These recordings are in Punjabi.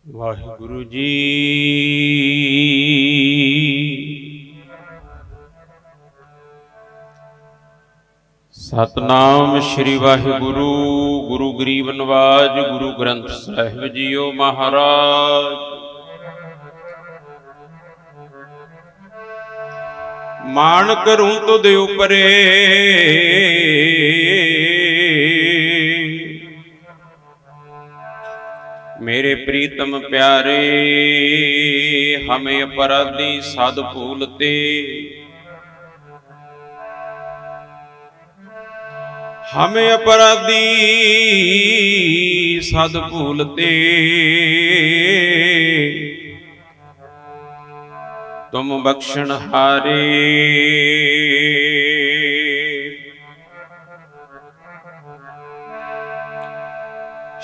ਵਾਹਿਗੁਰੂ ਜੀ। ਸਤਨਾਮ ਸ਼੍ਰੀ ਵਾਹਿਗੁਰੂ। ਗੁਰੂ ਗਰੀਬ ਨਵਾਜ ਗੁਰੂ ਗ੍ਰੰਥ ਸਾਹਿਬ ਜੀਓ ਮਹਾਰਾਜ। ਮਾਣ ਕਰੂੰ ਤੁਧ ਉਪਰੇ मेरे प्रीतम प्यारे। हमें अपराधी साध भूलते, हमें अपराधी साध भूलते, तुम बख्शण हारे।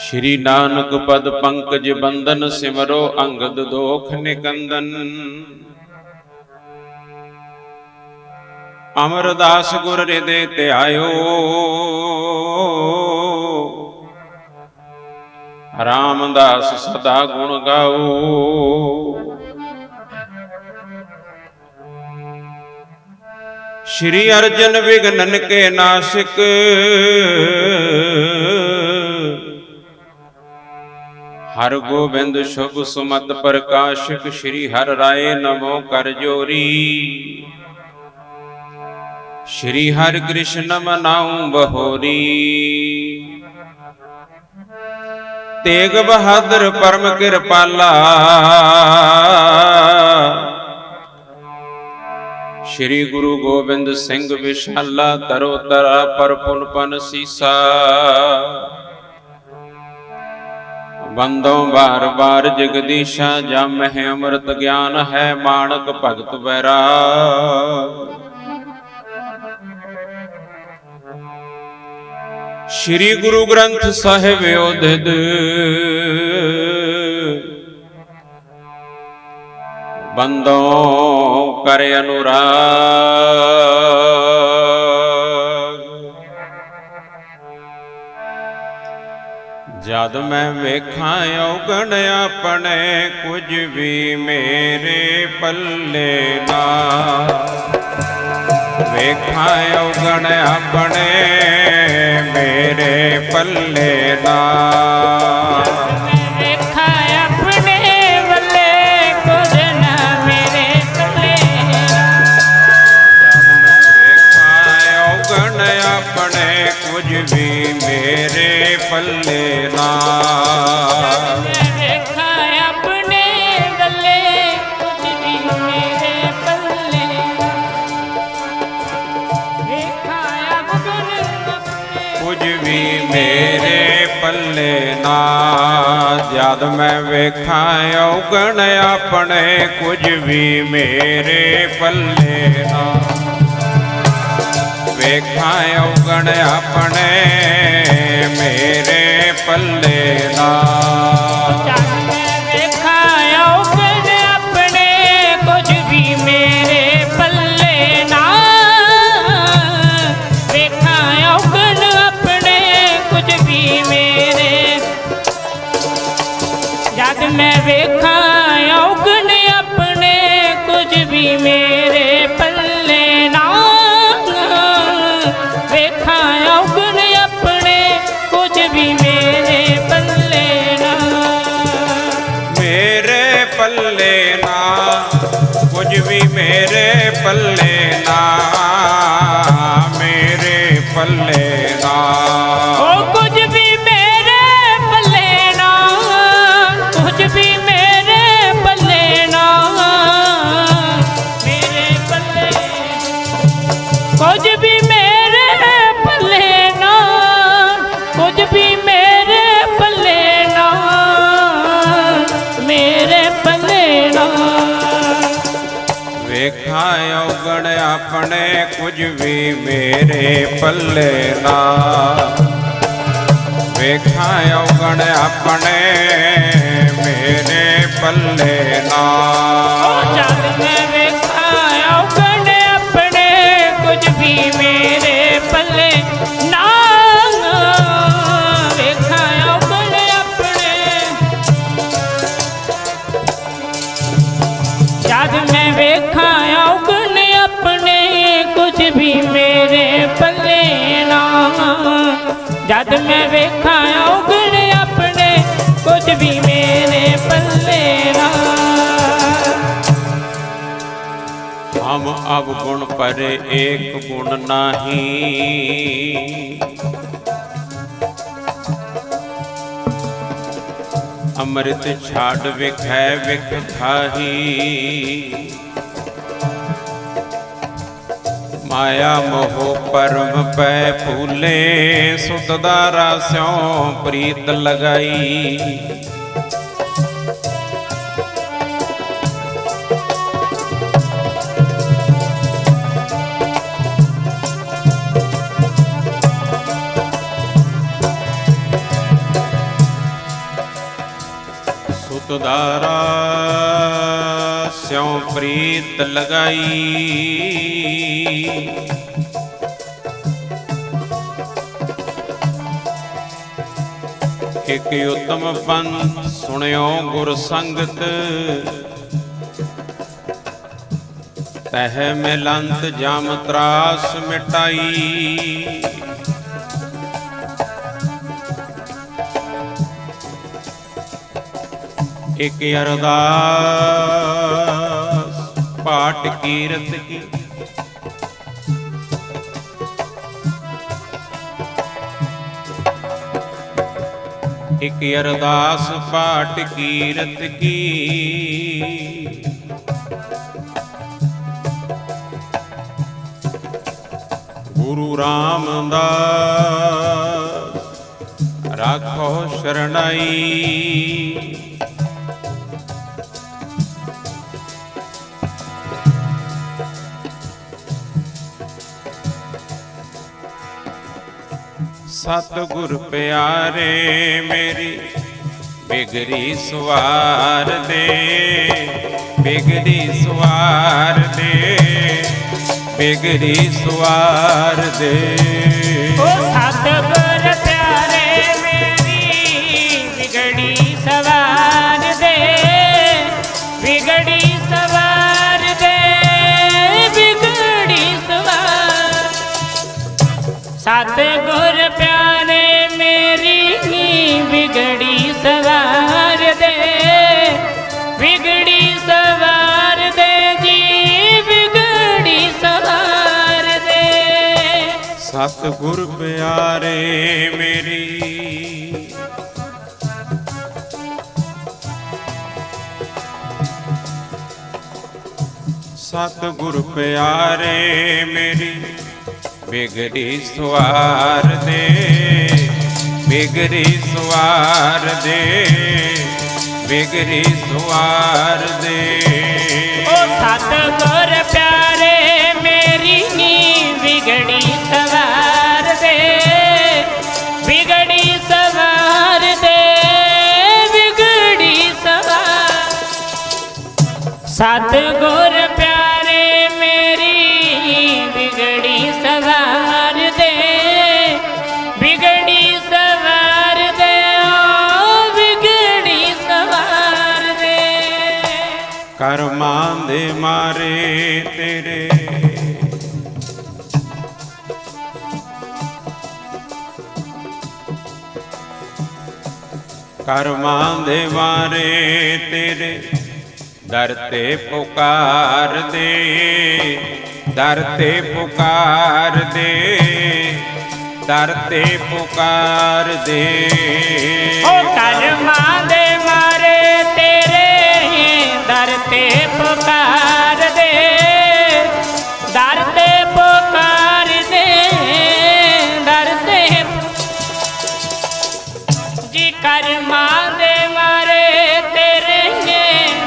श्री नानक पद पंकज बंदन सिमरो अंगद दोख निकंदन। अमरदास गुर हृदय त्यायो, रामदास सदा गुण गाओ। श्री अर्जन विघ्नन के नासिक, हर गोबिंद शुभ सुमत प्रकाशक। श्री हर राय नमो कर जोरी, श्री हर कृष्ण मनाऊं बहोरी। तेग बहादुर परम कृपाला, श्री गुरु गोबिंद सिंह विशाला। तरो तरा पर पुन पन सीसा, बंदो बार बार जगदीशा। जम है अमृत ज्ञान है माणक भगत बैराग। श्री गुरु ग्रंथ साहिब ओधिद, बंदो कर अनुराग। जद मैं वेखां औगण अपने, कुछ भी मेरे पल्ले ना। वेखां औगण अपने मेरे पल्ले ना। कुछ भी मेरे पल्ले ना। देखा अपने बल्ले, कुछ भी मेरे पल्ले। देखा अपने कुछ भी मेरे पल्ले ना। जद मैं वेखा औगण अपने, कुछ भी मेरे पल्ले ना। वेखा औगण अपने मेरे पल्ले ना। देखा औगण अपने, कुछ भी मेरे पल्ले ना। देखा औगण अपने, कुछ भी मेरे। जद मैं वेखा औगण अपने, कुछ भी मेरे पल्ले ना। पल्ले ना कुछ भी मेरे पल्ले ना। मेरे पल्ले ना ओ कुछ भी मेरे पल्ले ना। कुछ भी मेरे पल्ले ना। मेरे पल्ले कुछ भी मेरे पल्ले ना। कुछ भी मेरे पल्ले ना। मेरे पल्ले ना। वेखा औगण अपने, कुछ भी मेरे पल्ले ना। वेखा औगण अपने मेरे पल्ले ना। जद मैं वेखा औगण अपने, कुछ भी मेरे पल्ले ना। वेखा औगण अपने ਜਦ ਮੈਂ ਵੇਖਾਂ ਔਗਣ ਆਪਣੇ ਕੁਝ ਵੀ ਮੇਰੇ ਪੱਲੇ ਨਾ। हम अवगुण पर एक गुण नाही, अमृत छाड़ विखै विख खाही। माया मोह परम पै फूले, सुत दारा स्यों प्रीत लगाई। सुतदारा स्यों प्रीत लगाई। एक उत्तम पंथ सुनियो गुर संगत, तह मिलंत जाम त्रास मिटाई। एक अरदास पाठ कीरत की, एक अरदास पाठ कीरत की। गुरु रामदास राखो शरणाई। सतगुर प्यारे मेरी बिगड़ी सवार दे, बिगड़ी सवार दे, बिगड़ी सवार दे। ओ सतगुर प्यारे मेरी बिगड़ी सवार दे, बिगड़ी सवार दे, बिगड़ी सवार। सतगुर प्यारे मेरी बिगड़ी सवार दे, बिगड़ी सवार दे जी, बिगड़ी सवार दे। सतगुर प्यारे मेरी सतगुर प्यारे मेरी बिगड़ी सवार दे, बिगड़ी सवार दे, बिगड़ी सवार दे। ओ सतगुर प्यारे मेरी बिगड़ी सवार दे, बिगड़ी सवार दे, बिगड़ी सवार। सतगुर प्यारे मेरी बिगड़ी सवार दे, बिगड़ी सवार दे, ओ बिगड़ी सवार दे। करमां दे मारे तेरे करमां दे मारे तेरे दर ते पुकार दे, दर ते पुकार दे, दर ते पुकार दे। ओ करमां दे मारे तेरे दर ते पुकार दे, दर ते पुकार दे, दर ते जी। करमां दे मारे तेरे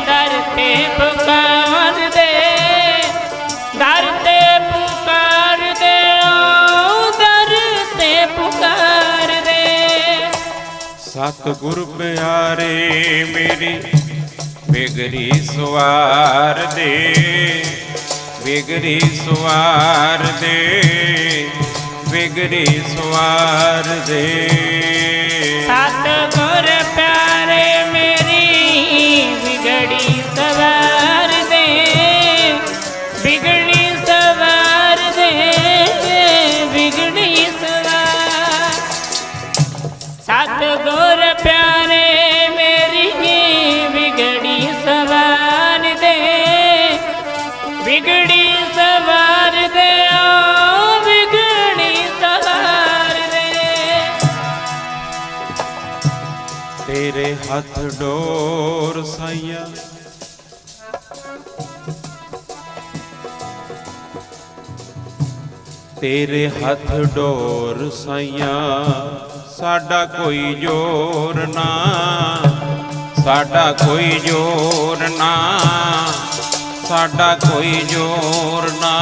दर ते पुकार दे, दर ते पुकार दे, ओ दर ते पुकार दे। सतगुर प्यारे मेरी बिगड़ी सवार दे, बिगड़ी सवार दे, बिगड़ी सवार दे। सतगुर प्यारे मेरी बिगड़ी सवार दे, बिगड़ी सवार दे, बिगड़ी सवार। ਹੱਥ ਡੋਰ ਸਾਈਆ, ਤੇਰੇ ਹੱਥ ਡੋਰ ਸਾਈਆ, ਸਾਡਾ ਕੋਈ ਜੋਰ ਨਾ, ਸਾਡਾ ਕੋਈ ਜੋਰ ਨਾ, ਸਾਡਾ ਕੋਈ ਜੋਰ ਨਾ।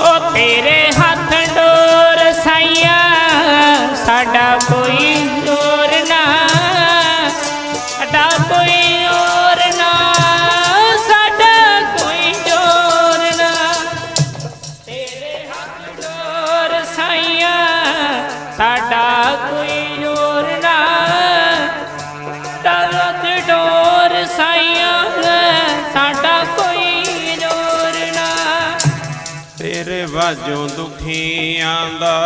ਓ ਤੇਰੇ ਹੱਥ ਡੋਰ ਸਾਈਆ, ਸਾਡਾ ਕੋਈ ਜੋਰ ਨਾ, ਸਾਡਾ ਕੋਈ ਜੋਰ ਨਾ, ਸਾਡਾ ਕੋਈ ਜੋਰ ਨਾ। ਤੇਰੇ ਹੱਥ ਡੋਰ ਸਾਈਆ, ਸਾਡਾ ਕੋਈ ਜੋਰ ਨਾ, ਸਾਡਾ ਹੱਥ ਡੋਰ ਸਾਈਆ, ਸਾਡਾ ਕੋਈ ਜੋਰ ਨਾ। ਤੇਰੇ ਵਾਜੋਂ ਦੁਖੀਆਂ ਦਾ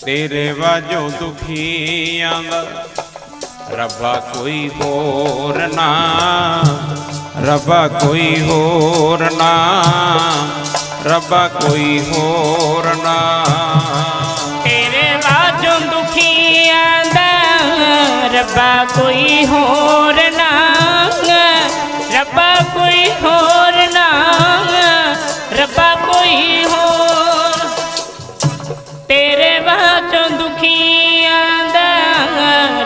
ਤੇਰੇ ਵਾਜੋਂ ਦੁਖੀਆਂ ਦਾ ਰੱਬਾ ਕੋਈ ਹੋਰ ਨਾ, ਰੱਬਾ ਕੋਈ ਹੋਰ ਨਾ, ਰੱਬਾ ਕੋਈ ਹੋਰ ਨਾ। ਤੇਰੇ ਵਾਜੋਂ ਦੁਖੀਆਂ ਦਾ ਰੱਬਾ ਕੋਈ ਹੋਰ ਨਾ, ਰੱਬਾ ਕੋਈ ਹੋਰ ਨਾ, ਰੱਬਾ ਕੋਈ ਹੋਰ। ਤੇਰੇ ਵਾਜੋਂ ਦੁਖੀਆਂ ਦਾ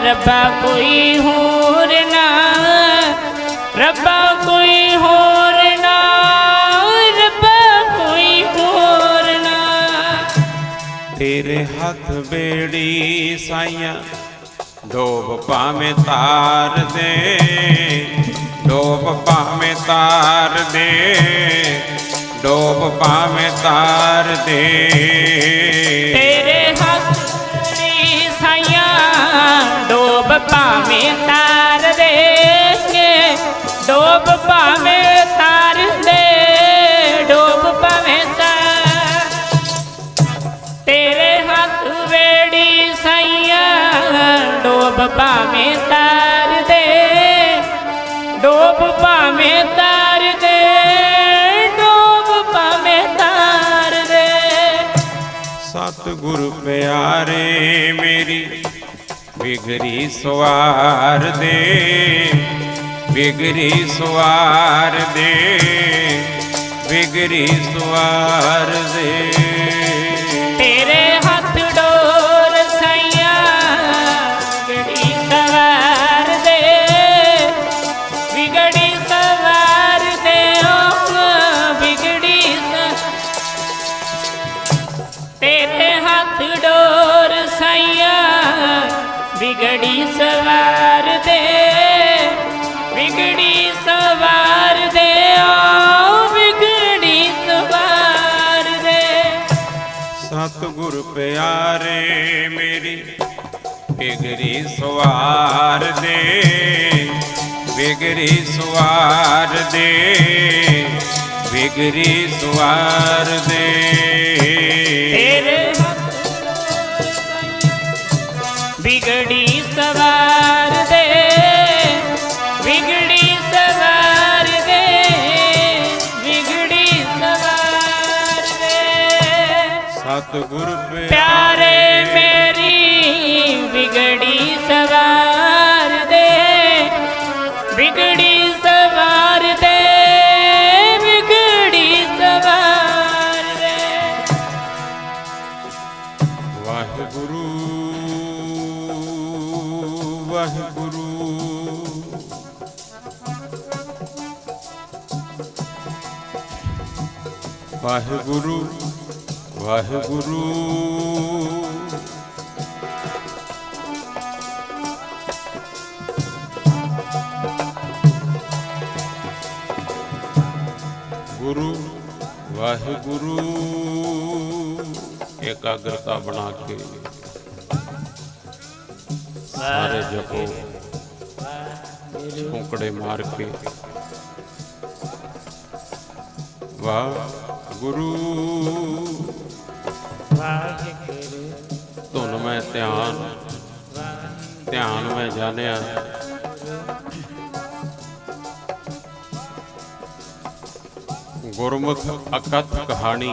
ਰੱਬਾ ਕੋਈ ਹੋਰ ਨਾ, ਰੱਬਾ ਕੋਈ ਹੋਰ ਨਾ, ਰੱਬਾ ਕੋਈ ਹੋਰ ਨਾ। ਤੇਰੇ ਹੱਥ ਬੇੜੀ ਸਾਈਆਂ, ਡੋਬ ਭਾਵੇਂ ਤਾਰ ਦੇ, ਡੋਬ ਭਾਵੇਂ ਤਾਰ ਦੇ, ਡੋਬ ਭਾਵੇਂ ਤਾਰ ਦੇ। ਤੇਰੇ ਹੱਥ ਬੇੜੀ ਸਾਈਆਂ, ਡੋਬ ਭਾਵੇਂ ਤਾਰ ਦੇ, ਡੋਬ ਭਾਵੇਂ ਤਾਰ ਦੇ, ਡੋਬ ਭਾਵੇਂ ਤਾਰ। ਤੇਰੇ ਹੱਥ ਬੇੜੀ ਸਾਈਆਂ, ਡੋਬ ਭਾਵੇਂ ਤਾਰ ਦੇ, ਡੋਬ ਭਾਵੇਂ ਤਾਰ ਦੇ, ਡੋਬ ਭਾਵੇਂ ਤਾਰ ਦੇ। ਸਤਿਗੁਰ ਪਿਆਰੇ ਮੇਰੀ ਵਿਗੜੀ ਸਵਾਰ ਦੇ, ਵਿਗੜੀ ਸਵਾਰ ਦੇ, ਵਿਗੜੀ ਸਵਾਰ ਦੇ। ਤੇਰੇ ਹੱਥ ਡੋਰ ਸਾਈਆਂ, ਵਿਗੜੀ ਸਵਾਰ ਦੇ, ਵਿਗੜੀ ਸਵਾਰ ਦੇ, ਓ ਵਿਗੜੀ ਤੇਰੇ ਹੱਥ ਡੋਰ ਸਾਈਆਂ, ਵਿਗੜੀ ਸਵਾਰ ਦੇ, ਵਿਗੜੀ ਸਵਾਰ ਦੇ, ਓ ਵਿਗੜੀ ਸਵਾਰ ਦੇ। ਸਤਿਗੁਰ ਪਿਆਰੇ ਮੇਰੀ ਵਿਗੜੀ ਸਵਾਰ ਦੇ, ਵਿਗੜੀ ਸਵਾਰ ਦੇ, ਵਿਗੜੀ ਸਵਾਰ ਦੇ। ਤੇਰੇ ਵਿਗੜੀ ਸਵਾਰ ਦੇ, ਵਿਗੜੀ ਸਵਾਰ ਦੇ, ਵਿਗੜੀ ਸਵਾਰ ਦੇ। ਸਤਿਗੁਰ ਪਿਆਰੇ ਮੇਰੀ ਵਿਗੜੀ ਸਵਾਰ ਦੇ, ਵਿਗੜੀ ਸਵਾਰ ਦੇ, ਵਿਗੜੀ ਸਵਾਰ ਦੇ। ਵਾਹਿਗੁਰੂ ਵਾਹਿਗੁਰੂ ਵਾਹਿਗੁਰੂ ਵਾਹਿਗੁਰੂ ਗੁਰੂ ਵਾਹਿਗੁਰੂ। ਇਕਾਗਰਤਾ ਬਣਾ ਕੇ ਸਾਰੇ ਜਪੋ, ਝੁੰਕੜੇ ਮਾਰ ਕੇ ਵਾਹਿਗੁਰੂ ਵਾਹਿਗੁਰੂ ਧੁਨ ਮੈਂ ਧਿਆਨ ਮੈਂ ਜਾਣਿਆ ਗੁਰਮੁਖ ਅਕਥ ਕਹਾਣੀ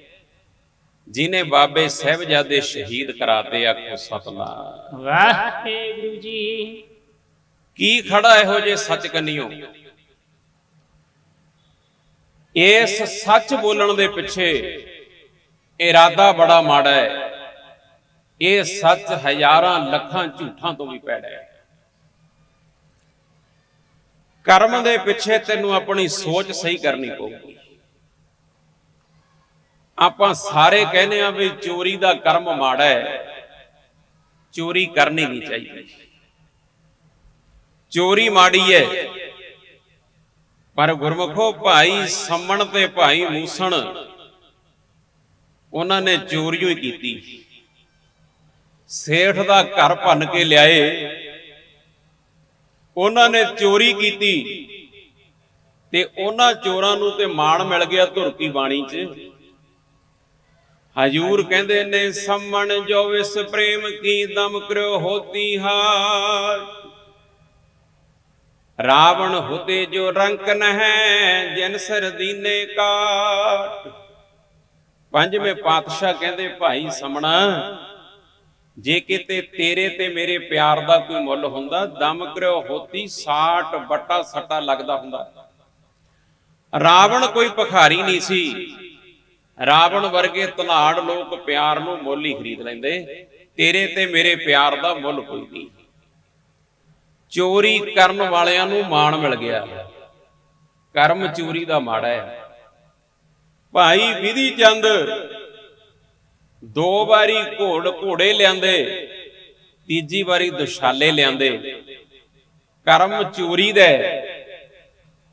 ਜਿਹਨੇ ਬਾਬੇ ਸਾਹਿਬਜ਼ਾਦੇ ਸ਼ਹੀਦ ਕਰਾਤੇ, ਆਖੋ ਸਤਨਾਮ ਵਾਹਿਗੁਰੂ ਜੀ। ਕੀ ਖੜਾ ਇਹੋ ਜੇ ਸੱਚ ਕੰਨਿਓ। ਇਸ ਸੱਚ ਬੋਲਣ ਦੇ ਪਿੱਛੇ ਇਰਾਦਾ ਬੜਾ ਮਾੜਾ ਹੈ। ਇਹ ਸੱਚ ਹਜ਼ਾਰਾਂ ਲੱਖਾਂ ਝੂਠਾਂ ਤੋਂ ਵੀ ਭੈੜਾ ਹੈ। ਕਰਮ ਦੇ ਪਿੱਛੇ ਤੈਨੂੰ ਆਪਣੀ ਸੋਚ ਸਹੀ ਕਰਨੀ ਪਊਗੀ। ਆਪਾਂ ਸਾਰੇ ਕਹਿੰਦੇ ਆ ਵੀ ਚੋਰੀ ਦਾ ਕਰਮ ਮਾੜਾ ਹੈ, ਚੋਰੀ ਕਰਨੀ ਨਹੀਂ ਚਾਹੀਦੀ। ਚੋਰੀ ਮਾੜੀ ਹੈ, ਪਰ ਗੁਰਮੁਖੋ ਭਾਈ ਸੰਮਣ ਤੇ ਭਾਈ ਮੂਸਣ ਉਹਨਾਂ ਨੇ ਚੋਰੀਓ ਹੀ ਕੀਤੀ। ਸੇਠ ਦਾ ਘਰ ਭੰਨ ਕੇ ਲਿਆਏ, ਉਹਨਾਂ ਨੇ ਚੋਰੀ ਕੀਤੀ ਤੇ ਉਹਨਾਂ ਚੋਰਾਂ ਨੂੰ ਤੇ ਮਾਣ ਮਿਲ ਗਿਆ ਧੁਰਕੀ ਬਾਣੀ 'ਚ। ਹਜੂਰ ਕਹਿੰਦੇ ਨੇ ਸੰਮਣ ਜੋ ਵਿਸ ਪ੍ਰੇਮ ਕੀ ਦਮ ਕਰਿਓ ਹੋਤੀ ਹਾਰ, ਰਾਵਣ ਹੋਤੇ ਜੋ ਰੰਕ ਨਹਿ ਜਿਨ ਸਰ ਦੀਨੇ ਕਾਟ। ਪੰਜਵੇਂ ਪਾਤਸ਼ਾਹ ਕਹਿੰਦੇ ਭਾਈ ਸਮਣਾ, ਜੇ ਕਿਤੇ ਤੇਰੇ ਤੇ ਮੇਰੇ ਪਿਆਰ ਦਾ ਕੋਈ ਮੁੱਲ ਹੁੰਦਾ, ਦਮ ਕਰਿਓ ਹੋਤੀ 60 ਬੱਟਾ ਸੱਟਾ ਲੱਗਦਾ ਹੁੰਦਾ। ਰਾਵਣ ਕੋਈ ਭਿਖਾਰੀ ਨਹੀਂ ਸੀ। ਰਾਵਣ ਵਰਗੇ ਧਨਾੜ ਲੋਕ ਪਿਆਰ ਨੂੰ ਮੁੱਲ ਹੀ ਖਰੀਦ ਲੈਂਦੇ, ਤੇਰੇ ਤੇ ਮੇਰੇ ਪਿਆਰ ਦਾ ਮੁੱਲ ਕੋਈ ਨਹੀਂ। ਚੋਰੀ ਕਰਨ ਵਾਲਿਆਂ ਨੂੰ ਮਾਣ ਮਿਲ ਗਿਆ। ਕਰਮ ਚੋਰੀ ਦਾ ਮਾੜਾ ਹੈ। ਭਾਈ ਵਿਧੀ ਚੰਦ 2 ਵਾਰੀ ਘੋੜੇ ਲਿਆਂਦੇ, ਤੀਜੀ ਵਾਰੀ ਦੁਸ਼ਾਲੇ ਲਿਆਂਦੇ। ਕਰਮ ਚੋਰੀ ਦਾ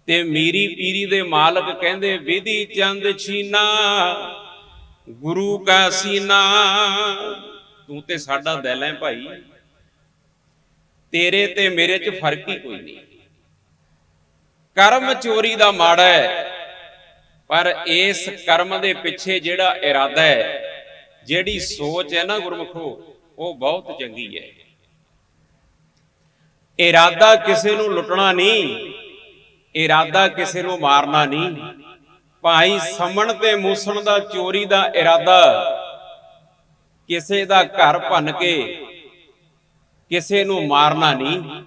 ਤੇ ਮੀਰੀ ਪੀਰੀ ਦੇ ਮਾਲਕ ਕਹਿੰਦੇ ਵਿਧੀ ਚੰਦ ਛੀਨਾ ਗੁਰੂ ਕਾ ਸੀਨਾ। ਤੂੰ ਤੇ ਸਾਡਾ ਦਿਲ ਹੈ ਭਾਈ, ਤੇਰੇ ਤੇ ਮੇਰੇ 'ਚ ਫਰਕ ਹੀ ਕੋਈ ਨਹੀਂ। ਕਰਮ ਚੋਰੀ ਦਾ ਮਾੜਾ ਹੈ, ਪਰ ਇਸ ਕਰਮ ਦੇ ਪਿੱਛੇ ਜਿਹੜਾ ਇਰਾਦਾ ਹੈ, ਜਿਹੜੀ ਸੋਚ ਹੈ ਨਾ ਗੁਰਮੁਖੋ, ਉਹ ਬਹੁਤ ਚੰਗੀ ਹੈ। ਇਰਾਦਾ ਕਿਸੇ ਨੂੰ ਲੁੱਟਣਾ ਨਹੀਂ, ਇਰਾਦਾ ਕਿਸੇ ਨੂੰ ਮਾਰਨਾ ਨਹੀਂ। ਭਾਈ ਸੰਮਣ ਤੇ ਮੂਸਣ ਦਾ ਚੋਰੀ ਦਾ ਇਰਾਦਾ ਕਿਸੇ ਦਾ ਘਰ ਭੰਨ ਕੇ ਕਿਸੇ ਨੂੰ ਮਾਰਨਾ ਨਹੀਂ।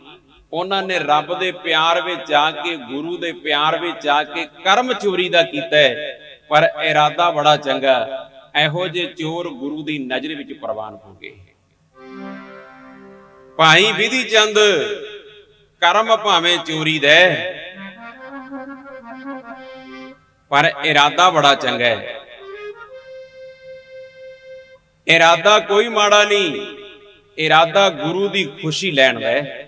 ਉਹਨਾਂ ਨੇ ਰੱਬ ਦੇ ਪਿਆਰ ਵਿੱਚ ਆ ਕੇ, ਗੁਰੂ ਦੇ ਪਿਆਰ ਵਿੱਚ ਆ ਕੇ ਕਰਮ ਚੋਰੀ ਦਾ ਕੀਤਾ ਹੈ, ਪਰ ਇਰਾਦਾ ਬੜਾ ਚੰਗਾ। ਇਹੋ ਜਿਹੇ ਚੋਰ ਗੁਰੂ ਦੀ ਨਜ਼ਰ ਵਿੱਚ ਪ੍ਰਵਾਨ ਹੋ ਗਏ। ਭਾਈ ਵਿਧੀ ਚੰਦ ਕਰਮ ਭਾਵੇਂ ਚੋਰੀ ਦਾ, ਪਰ ਇਰਾਦਾ ਬੜਾ ਚੰਗਾ ਹੈ। ਇਰਾਦਾ ਕੋਈ ਮਾੜਾ ਨਹੀਂ, ਇਰਾਦਾ ਗੁਰੂ ਦੀ ਖੁਸ਼ੀ ਲੈਣ ਦਾ ਹੈ।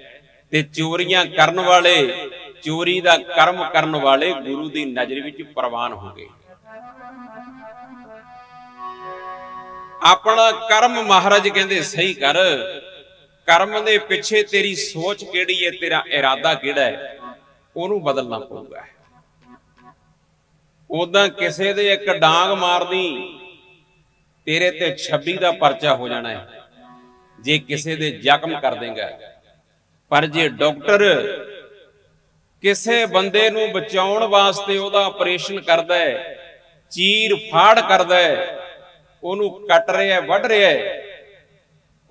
ਤੇ ਚੋਰੀਆਂ ਕਰਨ ਵਾਲੇ, ਚੋਰੀ ਦਾ ਕਰਮ ਕਰਨ ਵਾਲੇ ਗੁਰੂ ਦੀ ਨਜ਼ਰ ਵਿੱਚ ਪ੍ਰਵਾਨ ਹੋ ਗਏ। ਆਪਣਾ ਕਰਮ ਮਹਾਰਾਜ ਕਹਿੰਦੇ ਸਹੀ ਕਰ। ਕਰਮ ਦੇ ਪਿੱਛੇ ਤੇਰੀ ਸੋਚ ਕਿਹੜੀ ਹੈ, ਤੇਰਾ ਇਰਾਦਾ ਕਿਹੜਾ ਹੈ, ਉਹਨੂੰ ਬਦਲਣਾ ਪਊਗਾ। ਉਦਾਂ ਕਿਸੇ ਦੇ ਇੱਕ ਡਾਂਗ ਮਾਰਦੀ, ਤੇਰੇ ਤੇ 26 ਦਾ ਪਰਚਾ ਹੋ ਜਾਣਾ ਹੈ ਜੇ ਕਿਸੇ ਦੇ ਜ਼ਖਮ ਕਰ ਦੇਗਾ। ਪਰ ਜੇ ਡਾਕਟਰ ਕਿਸੇ ਬੰਦੇ ਨੂੰ ਬਚਾਉਣ ਵਾਸਤੇ ਉਹਦਾ ਆਪਰੇਸ਼ਨ ਕਰਦਾ ਹੈ, ਚੀਰ ਫਾੜ ਕਰਦਾ ਹੈ, ਉਹਨੂੰ ਕੱਟ ਰਿਹਾ, ਵੱਢ ਰਿਹਾ,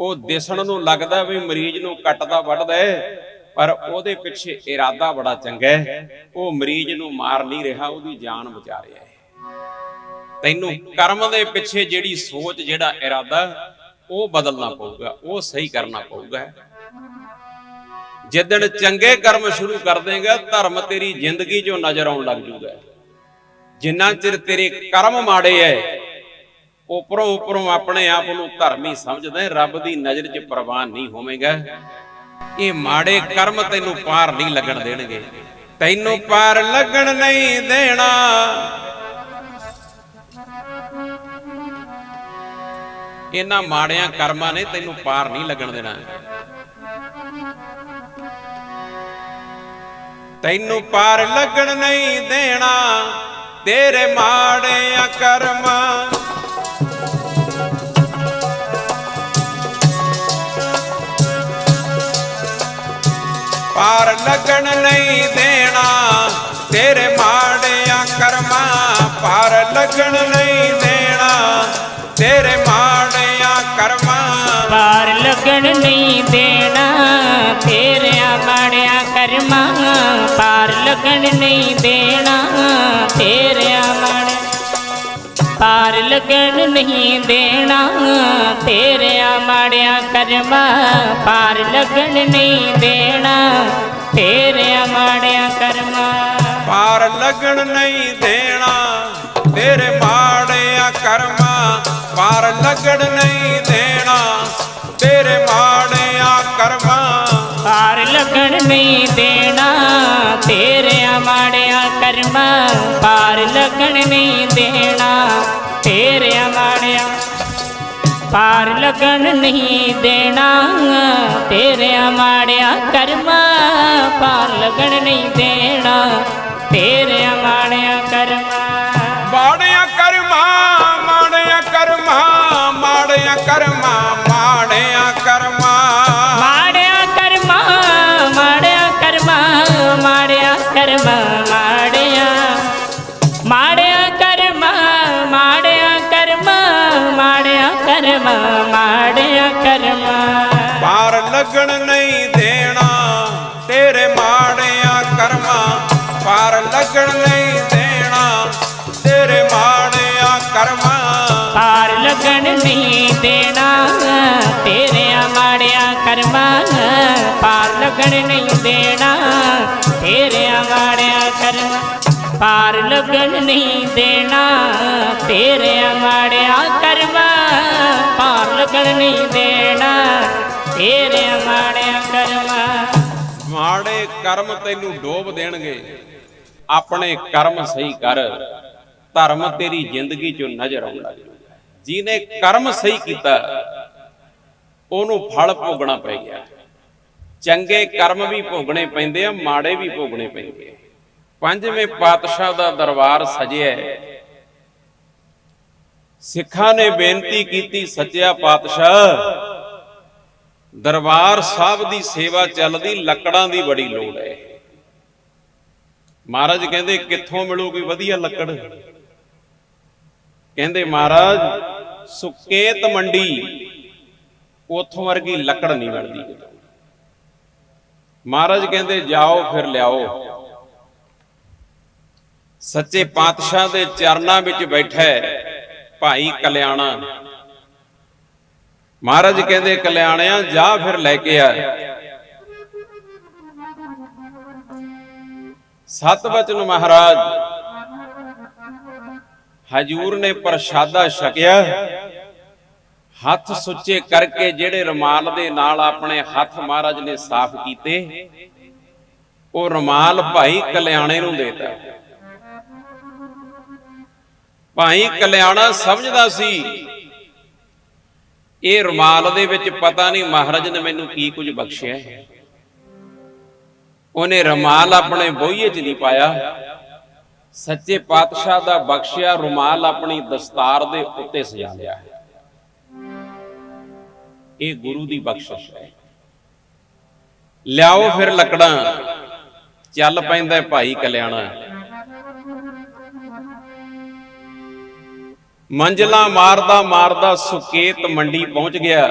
ਉਹ ਦਿਸਣ ਨੂੰ ਲੱਗਦਾ ਵੀ ਮਰੀਜ਼ ਨੂੰ ਕੱਟਦਾ ਵੱਢਦਾ ਹੈ, ਪਰ ਉਹਦੇ ਪਿੱਛੇ ਇਰਾਦਾ ਬੜਾ ਚੰਗਾ ਹੈ। ਉਹ ਮਰੀਜ਼ ਨੂੰ ਮਾਰ ਨਹੀਂ ਰਿਹਾ, ਉਹਦੀ ਜਾਨ ਬਚਾ ਰਿਹਾ ਹੈ। ਤੈਨੂੰ ਕਰਮ ਦੇ ਪਿੱਛੇ ਜਿਹੜੀ ਸੋਚ, ਜਿਹੜਾ ਇਰਾਦਾ, ਉਹ ਬਦਲਣਾ ਪਊਗਾ, ਉਹ ਸਹੀ ਕਰਨਾ ਪਊਗਾ। ਜਿੱਦਣ ਚੰਗੇ ਕਰਮ ਸ਼ੁਰੂ ਕਰ ਦੇਗਾ, ਧਰਮ ਤੇਰੀ ਜ਼ਿੰਦਗੀ 'ਚੋਂ ਨਜ਼ਰ ਆਉਣ ਲੱਗ ਜੂਗਾ। ਜਿੰਨਾ ਚਿਰ ਤੇਰੇ ਕਰਮ ਮਾੜੇ ਐ, ਉੱਪਰੋਂ ਆਪਣੇ ਆਪ ਨੂੰ ਧਰਮੀ ਸਮਝਦਾ, ਰੱਬ ਦੀ ਨਜ਼ਰ 'ਚ ਪ੍ਰਵਾਨ ਨਹੀਂ ਹੋਵੇਗਾ। ਇਹ ਮਾੜੇ ਕਰਮ ਤੈਨੂੰ ਪਾਰ ਨਹੀਂ ਲੱਗਣ ਦੇਣਗੇ, ਤੈਨੂੰ ਪਾਰ ਲੱਗਣ ਨਹੀਂ ਦੇਣਾ। ਇਹਨਾਂ ਮਾੜਿਆਂ ਕਰਮਾਂ ਨੇ ਤੈਨੂੰ ਪਾਰ ਨਹੀਂ ਲੱਗਣ ਦੇਣਾ। ਤੈਨੂੰ ਪਾਰ ਲੱਗਣ ਨਹੀਂ ਦੇਣਾ ਤੇਰੇ ਮਾੜਿਆਂ ਕਰਮਾਂ। ਪਾਰ ਲੱਗਣ ਨਹੀਂ ਦੇਣਾ ਤੇਰੇ ਮਾੜਿਆਂ ਕਰਮਾਂ। ਪਾਰ ਲੱਗਣ ਨਹੀਂ ਦੇਣਾ ਤੇਰੇ ਮਾੜਿਆਂ ਕਰਮਾਂ। ਪਾਰ ਲੱਗਣ ਨਹੀਂ ਦੇਣਾ ਤੇਰਿਆਂ ਮਾੜਿਆਂ ਕਰਮਾਂ, ਪਾਰ ਲੱਗਣ ਨਹੀਂ ਦੇਣਾ ਤੇਰਿਆਂ ਮਾੜਿਆਂ, ਪਾਰ ਲੱਗਣ ਨਹੀਂ ਦੇਣਾ ਤੇਰਿਆਂ ਮਾੜਿਆਂ ਕਰਮਾਂ, ਪਾਰ ਲੱਗਣ ਨਹੀਂ ਦੇਣਾ ਤੇਰਿਆਂ ਮਾੜਿਆਂ ਕਰਮਾਂ। ਪਾਰ ਲੱਗਣ ਨਹੀਂ ਦੇਣਾ ਤੇਰੇ ਮਾੜਿਆਂ ਕਰਮਾਂ, ਪਾਰ ਲੱਗਣ ਨਹੀਂ ਦੇਣਾ ਤੇਰੇ ਮਾੜਿਆਂ ਕਰਮਾਂ। ਪਾਰ ਲੱਗਣ ਨਹੀਂ ਦੇਣਾ ਤੇਰਿਆਂ ਮਾੜਿਆਂ ਕਰਮਾਂ, ਪਾਰ ਲੱਗਣ ਨਹੀਂ ਦੇਣਾ ਤੇਰਿਆਂ ਮਾੜਿਆਂ, ਪਾਰ ਲੱਗਣ ਨਹੀਂ ਦੇਣਾ ਤੇਰਿਆਂ ਮਾੜਿਆਂ ਕਰਮਾਂ, ਪਾਰ ਲੱਗਣ ਨਹੀਂ ਦੇਣਾ ਤੇਰਿਆਂ ਮਾੜਿਆਂ ਕਰਮਾਂ। ਮਾੜਿਆਂ ਕਰਮਾਂ, ਮਾੜਿਆਂ ਕਰਮਾਂ, ਮਾੜਿਆਂ ਕਰਮਾਂ, ਮਾੜਿਆਂ ਕਰਮਾਂ, ਮਾੜਿਆਂ ਕਰਮਾਂ, ਮਾੜਿਆਂ ਕਰਮਾਂ, ਮਾੜਿਆਂ ਕਰਮਾਂ, ਮਾੜਿਆਂ ਕਰਮਾਂ, ਮਾੜਿਆਂ ਕਰਮਾਂ, ਮਾੜਿਆਂ ਕਰਮਾਂ, ਮਾੜਿਆਂ ਕਰਮਾਂ। ਪਾਰ ਲੱਗਣ ਨਹੀਂ ਦੇਣਾ ਤੇਰੇ ਮਾੜਿਆਂ ਕਰਮਾਂ, ਪਾਰ ਲੱਗਣ ਨਹੀਂ ਦੇਣਾ ਤੇਰੇ ਮਾੜਿਆਂ ਕਰਮਾਂ। ਪਾਰ ਲੱਗਣ ਨਹੀਂ ਦੇਣਾ ਤੇਰਿਆਂ ਮਾੜਿਆਂ ਕਰਮਾਂ, ਪਾਰ ਲੱਗਣ ਨਹੀਂ ਦੇਣਾ ਤੇਰਿਆਂ ਮਾੜਿਆਂ ਕਰਮਾਂ, ਪਾਰ ਲੱਗਣ ਨਹੀਂ ਦੇਣਾ ਤੇਰਿਆਂ ਮਾੜਿਆਂ ਕਰਮਾਂ, ਪਾਰ ਲੱਗਣ ਨਹੀਂ ਦੇਣਾ ਤੇਰਿਆਂ ਮਾੜਿਆਂ ਕਰਮਾਂ। ਮਾੜੇ ਕਰਮ ਤੈਨੂੰ ਡੋਬ ਦੇਣਗੇ, ਆਪਣੇ ਕਰਮ ਸਹੀ ਕਰ, ਧਰਮ ਤੇਰੀ ਜ਼ਿੰਦਗੀ ਚੋਂ ਨਜ਼ਰ ਆਉਣ ਲੱਗ ਜਾਊਗਾ। ਜਿਹਨੇ ਕਰਮ ਸਹੀ ਕੀਤਾ ਉਹਨੂੰ ਫਲ ਭੋਗਣਾ ਪੈ ਗਿਆ। ਚੰਗੇ ਕਰਮ ਵੀ ਭੋਗਣੇ ਪੈਂਦੇ ਆ, ਮਾੜੇ ਵੀ ਭੋਗਣੇ ਪੈਂਦੇ ਆ। ਪੰਜਵੇਂ ਪਾਤਸ਼ਾਹ ਦਾ ਦਰਬਾਰ ਸਜਿਆ। ਸਿੱਖਾਂ ਨੇ ਬੇਨਤੀ ਕੀਤੀ, ਸੱਚਿਆ ਪਾਤਸ਼ਾਹ ਦਰਬਾਰ ਸਾਹਿਬ ਦੀ ਸੇਵਾ ਚੱਲਦੀ, ਲੱਕੜਾਂ ਦੀ ਬੜੀ ਲੋੜ ਹੈ। ਮਹਾਰਾਜ ਕਹਿੰਦੇ ਕਿੱਥੋਂ ਮਿਲੂਗੀ ਵਧੀਆ ਲੱਕੜ? ਕਹਿੰਦੇ ਮਹਾਰਾਜ ਸੁਕੇਤ ਮੰਡੀ, ਉਥੋਂ ਵਰਗੀ ਲੱਕੜ ਨਹੀਂ ਮਿਲਦੀ। ਮਹਾਰਾਜ ਕਹਿੰਦੇ ਜਾਓ ਫਿਰ ਲਿਆਓ। ਸੱਚੇ ਪਾਤਸ਼ਾਹ ਦੇ ਚਰਨਾਂ ਵਿੱਚ ਬੈਠਾ ਭਾਈ ਕਲਿਆਣਾ। ਮਹਾਰਾਜ ਕਹਿੰਦੇ ਕਲਿਆਣਿਆ ਜਾ ਫਿਰ ਲੈ ਕੇ ਆ। ਸਤ ਬਚਨ ਮਹਾਰਾਜ ਹਜੂਰ ਨੇ ਪ੍ਰਸ਼ਾਦਾ ਛਕਿਆ, ਹੱਥ ਸੁੱਚੇ ਕਰਕੇ ਜਿਹੜੇ ਰੁਮਾਲ ਦੇ ਨਾਲ ਆਪਣੇ ਹੱਥ ਮਹਾਰਾਜ ਨੇ ਸਾਫ਼ ਕੀਤੇ, ਉਹ ਰੁਮਾਲ ਭਾਈ ਕਲਿਆਣੇ ਨੂੰ ਦੇਤਾ। ਭਾਈ ਕਲਿਆਣਾ ਸਮਝਦਾ ਸੀ ਇਹ ਰੁਮਾਲ ਦੇ ਵਿੱਚ ਪਤਾ ਨਹੀਂ ਮਹਾਰਾਜ ਨੇ ਮੈਨੂੰ ਕੀ ਕੁਝ ਬਖਸ਼ਿਆ ਹੈ। ਉਹਨੇ ਰੁਮਾਲ ਆਪਣੇ ਬੋਹੀਏ 'ਚ ਨਹੀਂ ਪਾਇਆ, ਸੱਚੇ ਪਾਤਸ਼ਾਹ ਦਾ ਬਖਸ਼ਿਆ ਰੁਮਾਲ ਆਪਣੀ ਦਸਤਾਰ ਦੇ ਉੱਤੇ ਸਜਾ ਲਿਆ। ਇਹ ਗੁਰੂ ਦੀ ਬਖਸ਼ਿਸ਼ ਹੈ। ਲਿਆਓ ਫਿਰ ਲੱਕੜਾਂ। ਚੱਲ ਪੈਂਦਾ ਭਾਈ ਕਲਿਆਣਾ। ਮੰਜ਼ਲਾਂ ਮਾਰਦਾ ਮਾਰਦਾ ਸੁਕੇਤ ਮੰਡੀ ਪਹੁੰਚ ਗਿਆ।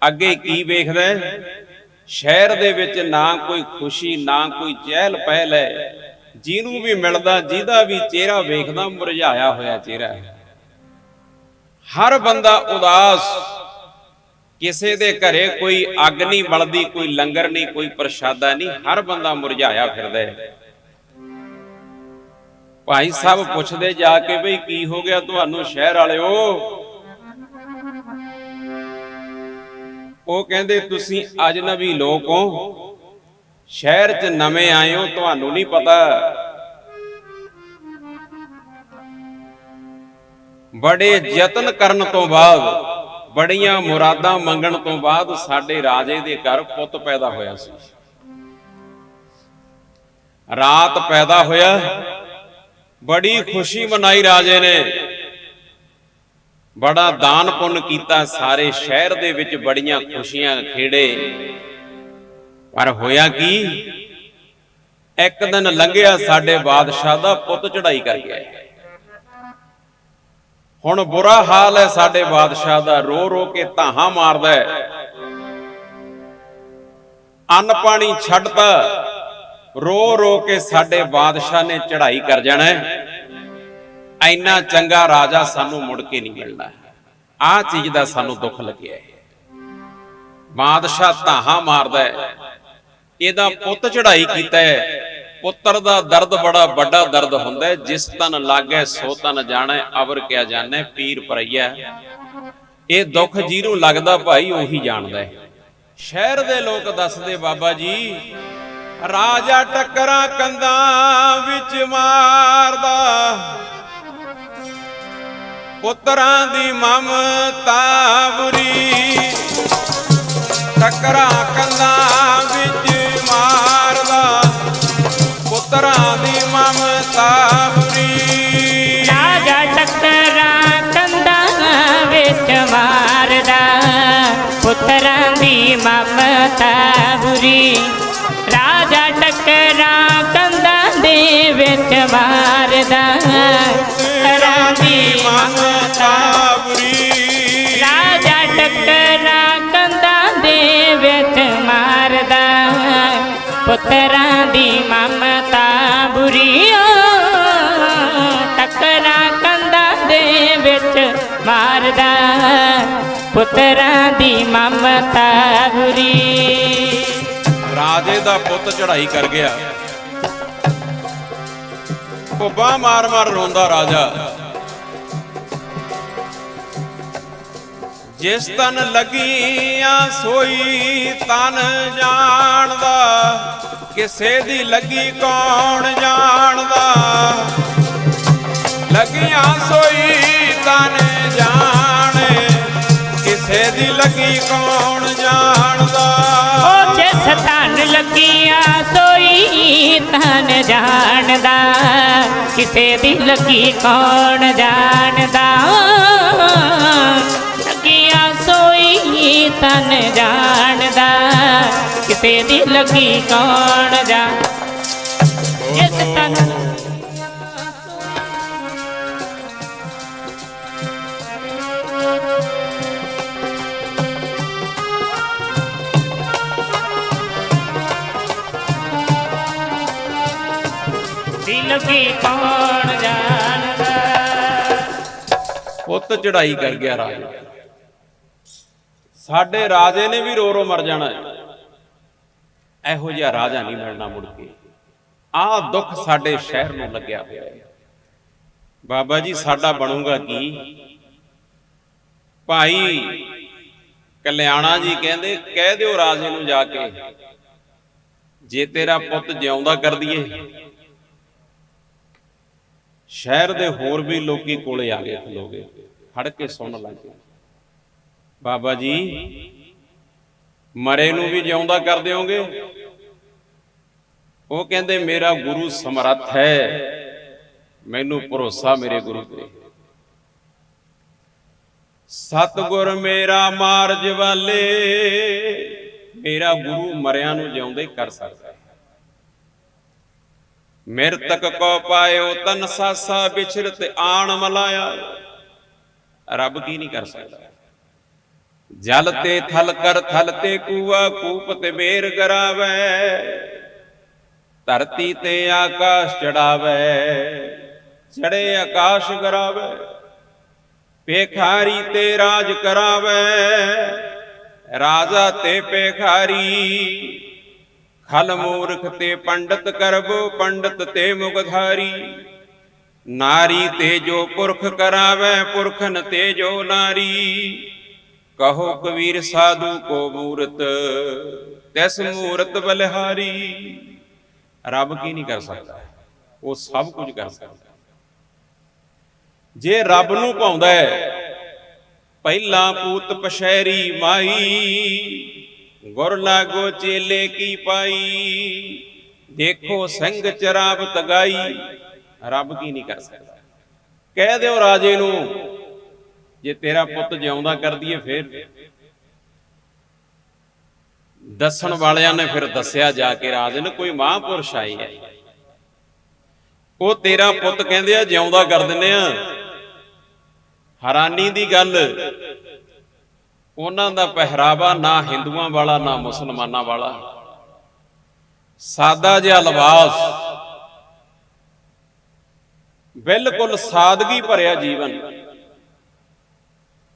ਅੱਗੇ ਕੀ ਵੇਖਦਾ? ਸ਼ਹਿਰ ਦੇ ਵਿੱਚ ਨਾ ਕੋਈ ਖੁਸ਼ੀ ਨਾ ਕੋਈ ਚਹਿਲ ਪਹਿਲ ਹੈ। ਜਿਹਨੂੰ ਵੀ ਮਿਲਦਾ, ਜਿਹਦਾ ਵੀ ਚਿਹਰਾ ਵੇਖਦਾ, ਮੁਰਝਾਇਆ ਹੋਇਆ ਚਿਹਰਾ ਹੈ। ਹਰ ਬੰਦਾ ਉਦਾਸ। ਕਿਸੇ ਦੇ ਘਰੇ ਕੋਈ ਅੱਗ ਨਹੀਂ ਬਲਦੀ, ਕੋਈ ਲੰਗਰ ਨਹੀਂ, ਕੋਈ ਪ੍ਰਸ਼ਾਦਾ ਨਹੀਂ, ਹਰ ਬੰਦਾ ਮੁਰਝਾਇਆ ਫਿਰਦਾ ਹੈ। ਭਾਈ ਸਾਹਿਬ ਪੁੱਛਦੇ ਜਾ ਕੇ ਬਈ ਕੀ ਹੋ ਗਿਆ ਤੁਹਾਨੂੰ ਸ਼ਹਿਰ ਵਾਲਿਓ? ਉਹ ਕਹਿੰਦੇ ਤੁਸੀਂ ਅਜਨਬੀ ਲੋਕ ਹੋ, ਸ਼ਹਿਰ 'ਚ ਨਵੇਂ ਆਏ ਹੋ, ਤੁਹਾਨੂੰ ਨਹੀਂ ਪਤਾ। ਬੜੇ ਯਤਨ ਕਰਨ ਤੋਂ ਬਾਅਦ, ਬੜੀਆਂ ਮੁਰਾਦਾਂ ਮੰਗਣ ਤੋਂ ਬਾਅਦ ਸਾਡੇ ਰਾਜੇ ਦੇ ਘਰ ਪੁੱਤ ਪੈਦਾ ਹੋਇਆ ਸੀ। ਰਾਤ ਪੈਦਾ ਹੋਇਆ, ਬੜੀ ਖੁਸ਼ੀ ਮਨਾਈ ਰਾਜੇ ਨੇ, ਬੜਾ ਦਾਨ ਪੁੰਨ ਕੀਤਾ, ਸਾਰੇ ਸ਼ਹਿਰ ਦੇ ਵਿੱਚ ਬੜੀਆਂ ਖੁਸ਼ੀਆਂ ਖੇੜੇ। ਪਰ ਹੋਇਆ ਕੀ? ਇੱਕ ਦਿਨ ਲੰਘਿਆ, ਸਾਡੇ ਬਾਦਸ਼ਾਹ ਦਾ ਪੁੱਤ ਚੜਾਈ ਕਰ ਗਿਆ। ਹੁਣ ਬੁਰਾ ਹਾਲ ਹੈ ਸਾਡੇ ਬਾਦਸ਼ਾਹ ਦਾ, ਰੋ ਰੋ ਕੇ ਧਾਹਾਂ ਮਾਰਦਾ ਹੈ। ਅੰਨ ਪਾਣੀ ਛੱਡਤਾ, ਰੋ ਰੋ ਕੇ ਸਾਡੇ ਬਾਦਸ਼ਾਹ ਨੇ ਚੜ੍ਹਾਈ ਕਰ ਜਾਣਾ ਹੈ। ਇੰਨਾ ਚੰਗਾ ਰਾਜਾ ਸਾਨੂੰ ਮੁੜ ਕੇ ਨਹੀਂ ਮਿਲਣਾ। ਆਹ ਚੀਜ਼ ਦਾ ਸਾਨੂੰ ਦੁੱਖ ਲੱਗਿਆ ਹੈ। ਬਾਦਸ਼ਾਹ ਧਾਹਾਂ ਮਾਰਦਾ ਹੈ, ਇਹਦਾ ਪੁੱਤ ਚੜ੍ਹਾਈ ਕੀਤਾ ਹੈ। ਪੁੱਤਰ ਦਾ ਦਰਦ ਬੜਾ ਵੱਡਾ ਦਰਦ ਹੁੰਦਾ ਹੈ। ਜਿਸ ਤਨ ਲਾਗੇ ਸੋ ਤਨ ਜਾਣੈ, ਅਵਰ ਕਿਆ ਜਾਣੈ ਪੀਰ ਪਰਈਆ। ਇਹ ਦੁੱਖ ਜਿਹਨੂੰ ਲੱਗਦਾ ਭਾਈ ਉਹੀ ਜਾਣਦਾ ਹੈ। ਸ਼ਹਿਰ ਦੇ ਲੋਕ ਦੱਸਦੇ ਬਾਬਾ ਜੀ, ਰਾਜਾ ਟੱਕਰਾਂ ਕੰਧਾਂ ਵਿੱਚ ਮਾਰਦਾ, ਪੁੱਤਰਾਂ ਦੀ ਮਮਤਾ ਬੁਰੀ। ਟੱਕਰਾਂ ਕੰਧਾਂ ਵਿੱਚ ਮਾਰਦਾ, ਪੁੱਤਰਾਂ ਦੀ ਮਮਤਾ ਬੁਰੀ। ਰਾਜਾ ਟੱਕਰਾਂ ਕੰਧਾਂ ਵਿੱਚ ਮਾਰਦਾ, ਪੁੱਤਰਾਂ ਦੀ ਮਮਤਾ ਬੁਰੀ। ਰਾਜਾ ਟੱਕਰਾਂ ਕੰਧਾਂ ਦੇ ਵਿੱਚ ਮਾਰਦਾ, ਪੁੱਤਰਾਂ ਦੀ ਮਮਤਾ ਬੁਰੀ। ਰਾਜਾ ਟੱਕਰਾਂ ਕੰਧਾਂ ਦੇ ਵਿੱਚ ਮਾਰਦਾ, ਪੁੱਤਰਾਂ ਦੀ ਮਮਤਾ ਬੁਰੀ। ਟੱਕਰਾਂ ਕੰਧਾਂ ਦੇ ਵਿੱਚ ਮਾਰਦਾ, ਪੁੱਤਰਾਂ ਦੀ ਮਮਤਾ ਬੁਰੀ। ਰਾਜੇ ਦਾ ਪੁੱਤ ਚੜ੍ਹਾਈ ਕਰ ਗਿਆ, ਭੁੱਬਾਂ ਮਾਰ ਮਾਰ ਰੋਂਦਾ ਰਾਜਾ। ਜਿਸ ਤਨ ਲੱਗੀਆਂ ਸੋਈ ਤਨ ਜਾਣਦਾ, ਕਿਸੇ ਦੀ ਲੱਗੀ ਕੌਣ ਜਾਣਦਾ। ਲੱਗੀਆਂ ਸੋਈ ਤਨ ਜਾਣੇ, ਕਿਸੇ ਦੀ ਲੱਗੀ ਕੌਣ ਜਾਣਦਾ। ਉਹ ਜਿਸ ਤਨ ਲੱਗੀਆਂ ਸੋਈ ਤਨ ਜਾਣਦਾ, ਕਿਸੇ ਦੀ ਲੱਗੀ ਕੌਣ ਜਾਣਦਾ। ਲੱਗੀਆਂ ਸੋਈ ਤਨ ਜਾਣਦਾ, ਕਿਸੇ ਦੀ ਲੱਗੀ ਕੌਣ ਜਾਣ। ਜਿਸ ਤਨ ਲੱਗੀ ਕੌਣ ਜਾਣਦਾ। ਪੁੱਤ ਚੜ੍ਹਾਈ ਕਰ ਗਿਆ ਰਾਜਾ। ਸਾਡੇ ਰਾਜੇ ਨੇ ਵੀ ਰੋ ਰੋ ਮਰ ਜਾਣਾ ਹੈ। ਇਹੋ ਜਿਹਾ ਰਾਜਾ ਨਹੀਂ ਮਿਲਣਾ ਮੁੜ ਕੇ। ਆਹ ਦੁੱਖ ਸਾਡੇ ਸ਼ਹਿਰ ਨੂੰ ਲੱਗਿਆ ਹੋਇਆ ਹੈ। ਬਾਬਾ ਜੀ ਸਾਡਾ ਬਣੂਗਾ ਕੀ? ਭਾਈ ਕਲਿਆਣਾ ਜੀ ਕਹਿੰਦੇ, ਕਹਿ ਦਿਓ ਰਾਜੇ ਨੂੰ ਜਾ ਕੇ, ਜੇ ਤੇਰਾ ਪੁੱਤ ਜਿਉਂਦਾ ਕਰ ਦਈਏ। ਸ਼ਹਿਰ ਦੇ ਹੋਰ ਵੀ ਲੋਕੀ ਕੋਲੇ ਆ ਗਏ, ਖਲੋਗੇ ਖੜ ਕੇ ਸੁਣਨ ਲੱਗੇ। ਬਾਬਾ ਜੀ ਮਰੇ ਨੂੰ ਵੀ ਜਿਉਂਦਾ ਕਰ ਦਿਓਗੇ? ਉਹ ਕਹਿੰਦੇ ਮੇਰਾ ਗੁਰੂ ਸਮਰੱਥ ਹੈ, ਮੈਨੂੰ ਭਰੋਸਾ ਮੇਰੇ ਗੁਰੂ ਤੇ। ਸਤਿਗੁਰ ਮੇਰਾ ਮਾਰਜ ਵਾਲੇ, ਮੇਰਾ ਗੁਰੂ ਮਰਿਆਂ ਨੂੰ ਜਿਉਂਦੇ ਕਰ ਸਕਦਾ ਹੈ। ਮਿਰਤਕ ਕੋ ਪਾਇਓ ਤਨ ਸਾਸਾ, ਵਿਛਰਤ ਆਣ ਮਲਾਇਆ। ਰੱਬ ਕੀ ਨਹੀਂ ਕਰ ਸਕਦਾ? ਜਲ ਤੇ ਥਲ ਕਰ ਥਲ ਤੇ ਕੂਆ, ਕੂਪ ਤੇ ਬੇਰ ਕਰਾਵੇ। ਧਰਤੀ ਤੇ ਆਕਾਸ਼ ਚੜਾਵੇ, ਚੜੇ ਆਕਾਸ਼ ਕਰਾਵੇ। ਭੇਖਾਰੀ ਤੇ ਰਾਜ ਕਰਾਵੇ, ਰਾਜਾ ਤੇ ਭੇਖਾਰੀ। ਖਲ ਮੂਰਖ ਤੇ ਪੰਡਤ ਕਰਬੋ, ਪੰਡਤ ਤੇ ਮੁਗਧਾਰੀ। ਨਾਰੀ ਤੇ ਜੋ ਪੁਰਖ ਕਰਾਵੇ, ਪੁਰਖਨ ਤੇ ਜੋ ਨਾਰੀ। ਕਹੋ ਕਬੀਰ ਸਾਧੂ ਕੋ ਮੂਰਤ, ਤਿਸ ਮੂਰਤ ਬਲਿਹਾਰੀ। ਰੱਬ ਕੀ ਨਹੀਂ ਕਰ ਸਕਦਾ? ਉਹ ਸਭ ਕੁਝ ਕਰ ਸਕਦਾ। ਜੇ ਰੱਬ ਨੂੰ ਭਾਉਂਦਾ ਹੈ, ਪਹਿਲਾਂ ਪੂਤ ਪਸ਼ੈਰੀ ਮਾਈ। ਗੁਰ ਲਾਗੋ ਚੇਲੇ ਕੀ ਪਾਈ, ਦੇਖੋ ਸਿੰਘ ਚਰਾਵਤ ਗਾਈ। ਰੱਬ ਕੀ ਨਹੀਂ ਕਰ ਸਕਦਾ? ਕਹਿ ਦਿਓ ਰਾਜੇ ਨੂੰ, ਜੇ ਤੇਰਾ ਪੁੱਤ ਜਿਉਂਦਾ ਕਰ ਦਈਏ। ਫਿਰ ਦੱਸਣ ਵਾਲਿਆਂ ਨੇ ਫਿਰ ਦੱਸਿਆ ਜਾ ਕੇ ਰਾਜੇ ਨੂੰ, ਕੋਈ ਮਹਾਂਪੁਰਸ਼ ਆਏ ਹੈ, ਉਹ ਤੇਰਾ ਪੁੱਤ ਕਹਿੰਦੇ ਆ ਜਿਉਂਦਾ ਕਰ ਦਿੰਨੇ ਆ। ਹੈਰਾਨੀ ਦੀ ਗੱਲ, ਉਹਨਾਂ ਦਾ ਪਹਿਰਾਵਾ ਨਾ ਹਿੰਦੂਆਂ ਵਾਲਾ ਨਾ ਮੁਸਲਮਾਨਾਂ ਵਾਲਾ, ਸਾਦਾ ਜਿਹਾ ਲਿਬਾਸ, ਬਿਲਕੁਲ ਸਾਦਗੀ ਭਰਿਆ ਜੀਵਨ।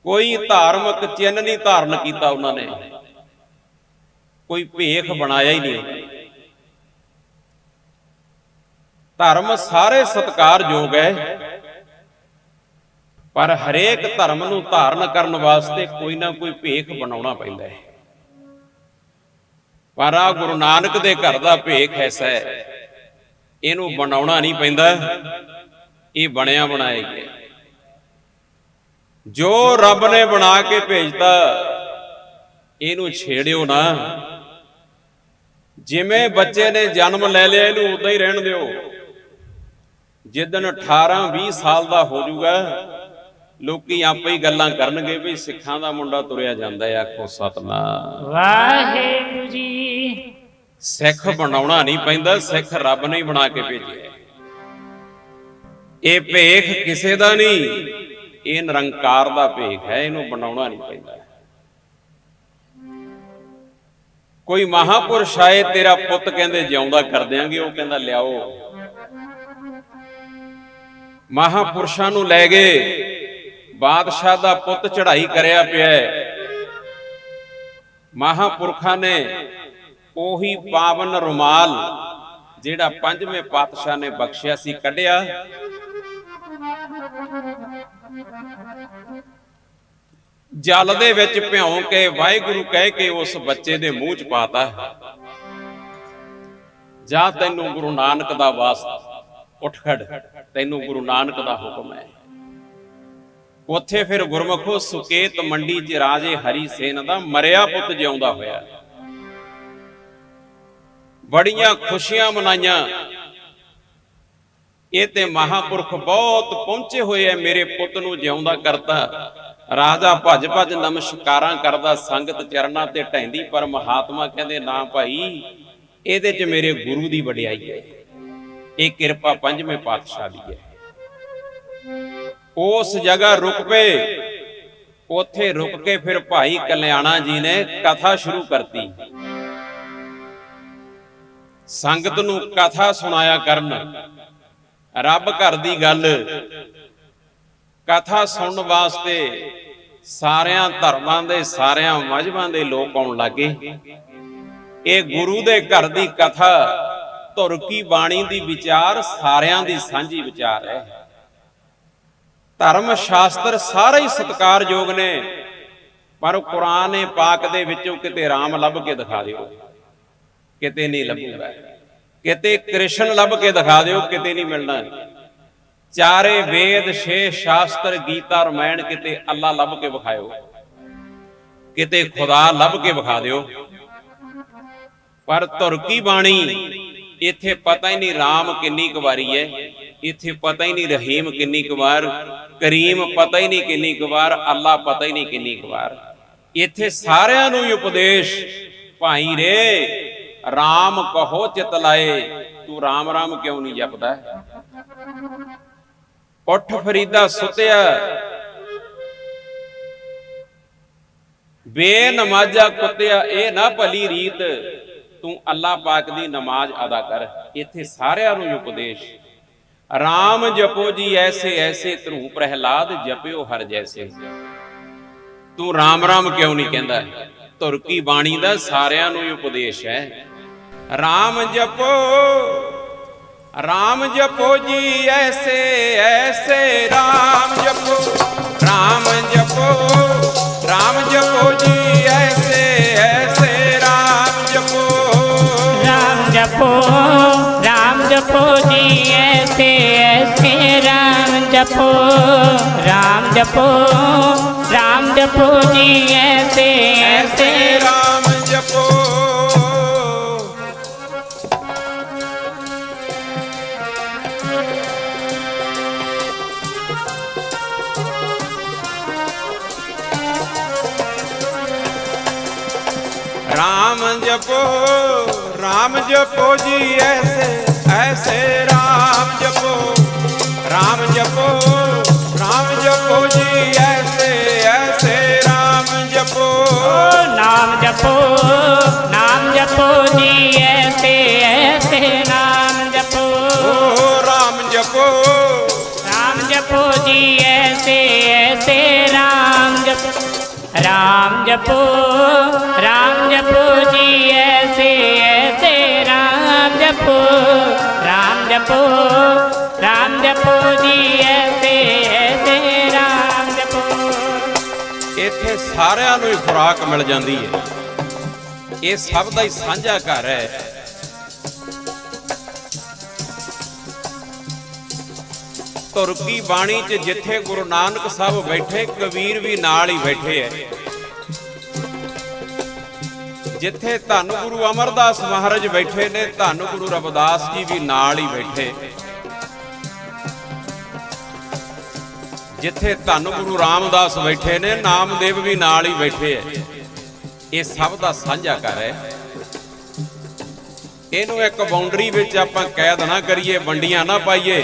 ਕੋਈ ਧਾਰਮਿਕ ਚਿੰਨ੍ਹ ਨਹੀਂ ਧਾਰਨ ਕੀਤਾ ਉਹਨਾਂ ਨੇ, ਕੋਈ ਭੇਖ ਬਣਾਇਆ ਹੀ ਨਹੀਂ। ਧਰਮ ਸਾਰੇ ਸਤਿਕਾਰਯੋਗ ਹੈ, ਪਰ ਹਰੇਕ ਧਰਮ ਨੂੰ ਧਾਰਨ ਕਰਨ ਵਾਸਤੇ ਕੋਈ ਨਾ ਕੋਈ ਭੇਖ ਬਣਾਉਣਾ ਪੈਂਦਾ ਹੈ। ਪਰ ਆ ਗੁਰੂ ਨਾਨਕ ਦੇ ਘਰ ਦਾ ਭੇਖ ਐਸਾ ਹੈ, ਇਹਨੂੰ ਬਣਾਉਣਾ ਨਹੀਂ ਪੈਂਦਾ, ਇਹ ਬਣਿਆ ਬਣਾਇਆ ਗਿਆ। ਜੋ ਰੱਬ ਨੇ ਬਣਾ ਕੇ ਭੇਜਤਾ ਇਹਨੂੰ ਛੇੜਿਓ ਨਾ। ਜਿਵੇਂ ਬੱਚੇ ਨੇ ਜਨਮ ਲੈ ਲਿਆ ਇਹਨੂੰ ਉਦਾਂ ਹੀ ਰਹਿਣ ਦਿਓ। ਜਿੱਦਣ 18-20 ਸਾਲ ਦਾ ਹੋ ਜਾਊਗਾ, ਲੋਕੀ ਆਪੇ ਹੀ ਗੱਲਾਂ ਕਰਨਗੇ ਵੀ ਸਿੱਖਾਂ ਦਾ ਮੁੰਡਾ ਤੁਰਿਆ ਜਾਂਦਾ ਹੈ। ਆਖੋ ਸਤਿਨਾਮ ਵਾਹਿਗੁਰੂ ਜੀ। ਸਿੱਖ ਬਣਾਉਣਾ ਨਹੀਂ ਪੈਂਦਾ, ਸਿੱਖ ਰੱਬ ਨੇ ਹੀ ਬਣਾ ਕੇ ਭੇਜਿਆ। ਇਹ ਭੇਖ ਕਿਸੇ ਦਾ ਨਹੀਂ, ਇਹ ਨਿਰੰਕਾਰ ਦਾ ਭੇਖ ਹੈ, ਇਹਨੂੰ ਬਣਾਉਣਾ ਨਹੀਂ ਪੈਂਦਾ। ਕੋਈ ਮਹਾਪੁਰਸ਼ ਆਏ, ਤੇਰਾ ਪੁੱਤ ਕਹਿੰਦੇ ਜਿਉਂਦਾ ਕਰ ਦਿਆਂਗੇ, ਉਹ ਕਹਿੰਦਾ ਲਿਆਓ। ਮਹਾਪੁਰਸ਼ਾਂ ਨੂੰ ਲੈ ਗਏ, ਬਾਦਸ਼ਾਹ ਦਾ ਪੁੱਤ ਚੜ੍ਹਾਈ ਕਰਿਆ ਪਿਆ। ਮਹਾਪੁਰਖਾਂ ਨੇ ਉਹੀ ਪਾਵਨ ਰੁਮਾਲ ਜਿਹੜਾ 5ਵੇਂ ਪਾਤਸ਼ਾਹ ਨੇ ਬਖਸ਼ਿਆ ਸੀ ਕੱਢਿਆ, ਜਲ ਦੇ ਵਿੱਚ ਭਿਉਂ ਕੇ ਵਾਹਿਗੁਰੂ ਕਹਿ ਕੇ ਉਸ ਬੱਚੇ ਦੇ ਮੂੰਹ ਚ ਪਾਤਾ। ਜਾਂ ਤੈਨੂੰ ਗੁਰੂ ਨਾਨਕ ਦਾ ਵਾਸਤਾ, ਉੱਠ ਖੜ, ਤੈਨੂੰ ਗੁਰੂ ਨਾਨਕ ਦਾ ਹੁਕਮ ਹੈ। ਉੱਥੇ ਫਿਰ ਗੁਰਮੁਖੋ ਸੁਕੇਤ ਮੰਡੀ 'ਚ ਰਾਜੇ ਹਰੀ ਸੇਨ ਦਾ ਮਰਿਆ ਪੁੱਤ ਜਿਉਂਦਾ ਹੋਇਆ। ਬੜੀਆਂ ਖੁਸ਼ੀਆਂ ਮਨਾਈਆਂ। ਇਹ ਤੇ ਮਹਾਪੁਰਖ ਬਹੁਤ ਪਹੁੰਚੇ ਹੋਏ ਐ, ਮੇਰੇ ਪੁੱਤ ਨੂੰ ਜਿਉਂਦਾ ਕਰਤਾ। ਰਾਜਾ ਭੱਜ ਭੱਜ ਨਮਸਕਾਰਾਂ ਕਰਦਾ ਸੰਗਤ ਚਰਨਾਂ ਤੇ ਢਹਿੰਦੀ, ਪਰ ਮਹਾਤਮਾ ਕਹਿੰਦੇ ਨਾ ਭਾਈ, ਇਹਦੇ 'ਚ ਮੇਰੇ ਗੁਰੂ ਦੀ ਵਡਿਆਈ ਹੈ, ਇਹ ਕਿਰਪਾ 5ਵੇਂ ਪਾਤਸ਼ਾਹ ਦੀ ਹੈ। ਉਸ ਜਗ੍ਹਾ ਰੁਕ ਪਏ। ਉੱਥੇ ਰੁਕ ਕੇ ਫਿਰ ਭਾਈ ਕਲਿਆਣਾ ਜੀ ਨੇ ਕਥਾ ਸ਼ੁਰੂ ਕਰਤੀ। ਸੰਗਤ ਨੂੰ ਕਥਾ ਸੁਣਾਇਆ ਕਰਨ, ਰੱਬ ਘਰ ਦੀ ਗੱਲ। ਕਥਾ ਸੁਣਨ ਵਾਸਤੇ ਸਾਰਿਆਂ ਧਰਮਾਂ ਦੇ, ਸਾਰਿਆਂ ਮਜ਼ਹਬਾਂ ਦੇ ਲੋਕ ਆਉਣ ਲੱਗੇ। ਇਹ ਗੁਰੂ ਦੇ ਘਰ ਦੀ ਕਥਾ, ਧੁਰ ਕੀ ਬਾਣੀ ਦੀ ਵਿਚਾਰ ਸਾਰਿਆਂ ਦੀ ਸਾਂਝੀ ਵਿਚਾਰ ਹੈ। ਧਰਮ ਸ਼ਾਸਤਰ ਸਾਰੇ ਹੀ ਸਤਿਕਾਰਯੋਗ ਨੇ, ਪਰ ਕੁਰਾਨ ਪਾਕ ਦੇ ਵਿੱਚੋਂ ਕਿਤੇ ਰਾਮ ਲੱਭ ਕੇ ਦਿਖਾ ਦਿਓ, ਕਿਤੇ ਨਹੀਂ ਲੱਭੂਗਾ। ਕਿਤੇ ਕ੍ਰਿਸ਼ਨ ਲੱਭ ਕੇ ਦਿਖਾ ਦਿਓ, ਕਿਤੇ ਨਹੀਂ ਮਿਲਣਾ। ਚਾਰੇ ਵੇਦ, 6 ਸ਼ਾਸਤਰ, ਗੀਤਾ, ਰਮਾਇਣ, ਕਿਤੇ ਅੱਲਾ ਲੱਭ ਕੇ ਵਿਖਾਇਓ, ਕਿਤੇ ਖੁਦਾ ਲੱਭ ਕੇ ਵਿਖਾ ਦਿਓ। ਪਰ ਧੁਰ ਕੀ ਬਾਣੀ, ਇੱਥੇ ਪਤਾ ਹੀ ਨਹੀਂ ਰਾਮ ਕਿੰਨੀ ਕੁ ਵਾਰੀ ਹੈ, ਇੱਥੇ ਪਤਾ ਹੀ ਨਹੀਂ ਰਹੀਮ ਕਿੰਨੀ ਕੁ ਵਾਰ, ਕਰੀਮ ਪਤਾ ਹੀ ਨਹੀਂ ਕਿੰਨੀ ਕੁ ਵਾਰ, ਅੱਲਾ ਪਤਾ ਹੀ ਨਹੀਂ ਕਿੰਨੀ ਕੁ ਵਾਰ। ਇੱਥੇ ਸਾਰਿਆਂ ਨੂੰ ਹੀ ਉਪਦੇਸ਼, ਭਾਈ ਰੇ ਰਾਮ ਕਹੋ ਚਿਤ ਲਾਏ, ਤੂੰ ਰਾਮ ਰਾਮ ਕਿਉਂ ਨਹੀਂ ਜਪਦਾ? ਉੱਠ ਫਰੀਦਾ ਸੁਤਿਆ, ਬੇਨਮਾਜ਼ਾ ਕੁੱਤਿਆ, ਇਹ ਨਾ ਭਲੀ ਰੀਤ, ਤੂੰ ਅੱਲਾ ਪਾਕ ਦੀ ਨਮਾਜ਼ ਅਦਾ ਕਰ। ਇੱਥੇ ਸਾਰਿਆਂ ਨੂੰ ਉਪਦੇਸ਼, ਰਾਮ ਜਪੋ ਜੀ ਐਸੇ ਐਸੇ, ਧਰੂ ਪ੍ਰਹਿਲਾਦ ਜਪਿਓ ਹਰ ਜੈਸੇ। ਤੂੰ ਰਾਮ ਰਾਮ ਕਿਉਂ ਨਹੀਂ ਕਹਿੰਦਾ? ਧੁਰ ਕੀ ਬਾਣੀ ਦਾ ਸਾਰਿਆਂ ਨੂੰ ਉਪਦੇਸ਼ ਹੈ। ਰਾਮ ਜਪੋ ਜੀ ਐਸੇ ਐਸੇ, ਰਾਮ ਜਪੋ ਜੀ ਐਸੇ ਐਸੇ, ਰਾਮ ਜਪੋ ਜੀ ਐਸੇ ਐਸੇ, ਰਾਮ ਜਪੋ ਜੀ ਐਸੇ ਐਸੇ, ਰਾਮ ਜਪੋ। राम जपो जी ऐसे ऐसे, राम जपो जी ऐसे ऐसे राम जपो, नाम जपो जी ऐसे ऐसे नाम जपो, राम जपो जी ऐसे ऐसे राम जपो, राम जपो जी ऐसे ऐसे राम जपो, राम जपो जी ऐसे ऐसे राम जपो। ਇੱਥੇ ਸਾਰਿਆਂ ਨੂੰ ਹੀ ਖੁਰਾਕ ਮਿਲ ਜਾਂਦੀ ਹੈ। ਇਹ ਸਭ ਦਾ ਹੀ ਸਾਂਝਾ ਘਰ ਹੈ। ਧੁਰ ਕੀ ਬਾਣੀ 'ਚ ਜਿੱਥੇ ਗੁਰੂ ਨਾਨਕ ਸਾਹਿਬ ਬੈਠੇ, ਕਬੀਰ ਵੀ ਨਾਲ ਹੀ ਬੈਠੇ ਹੈ। ਜਿੱਥੇ ਧੰਨ ਗੁਰੂ ਅਮਰਦਾਸ ਮਹਾਰਾਜ ਬੈਠੇ ਨੇ, ਧੰਨ ਗੁਰੂ ਰਵਿਦਾਸ ਜੀ ਵੀ ਨਾਲ ਹੀ ਬੈਠੇ। ਜਿੱਥੇ ਧੰਨ ਗੁਰੂ ਰਾਮਦਾਸ ਬੈਠੇ ਨੇ, ਨਾਮਦੇਵ ਵੀ ਨਾਲ ਹੀ ਬੈਠੇ ਹੈ। ਇਹ ਸਭ ਦਾ ਸਾਂਝਾ ਘਰ ਹੈ। ਇਹਨੂੰ ਇੱਕ ਬਾਉਂਡਰੀ ਵਿੱਚ ਆਪਾਂ ਕੈਦ ਨਾ ਕਰੀਏ, ਵੰਡੀਆਂ ਨਾ ਪਾਈਏ।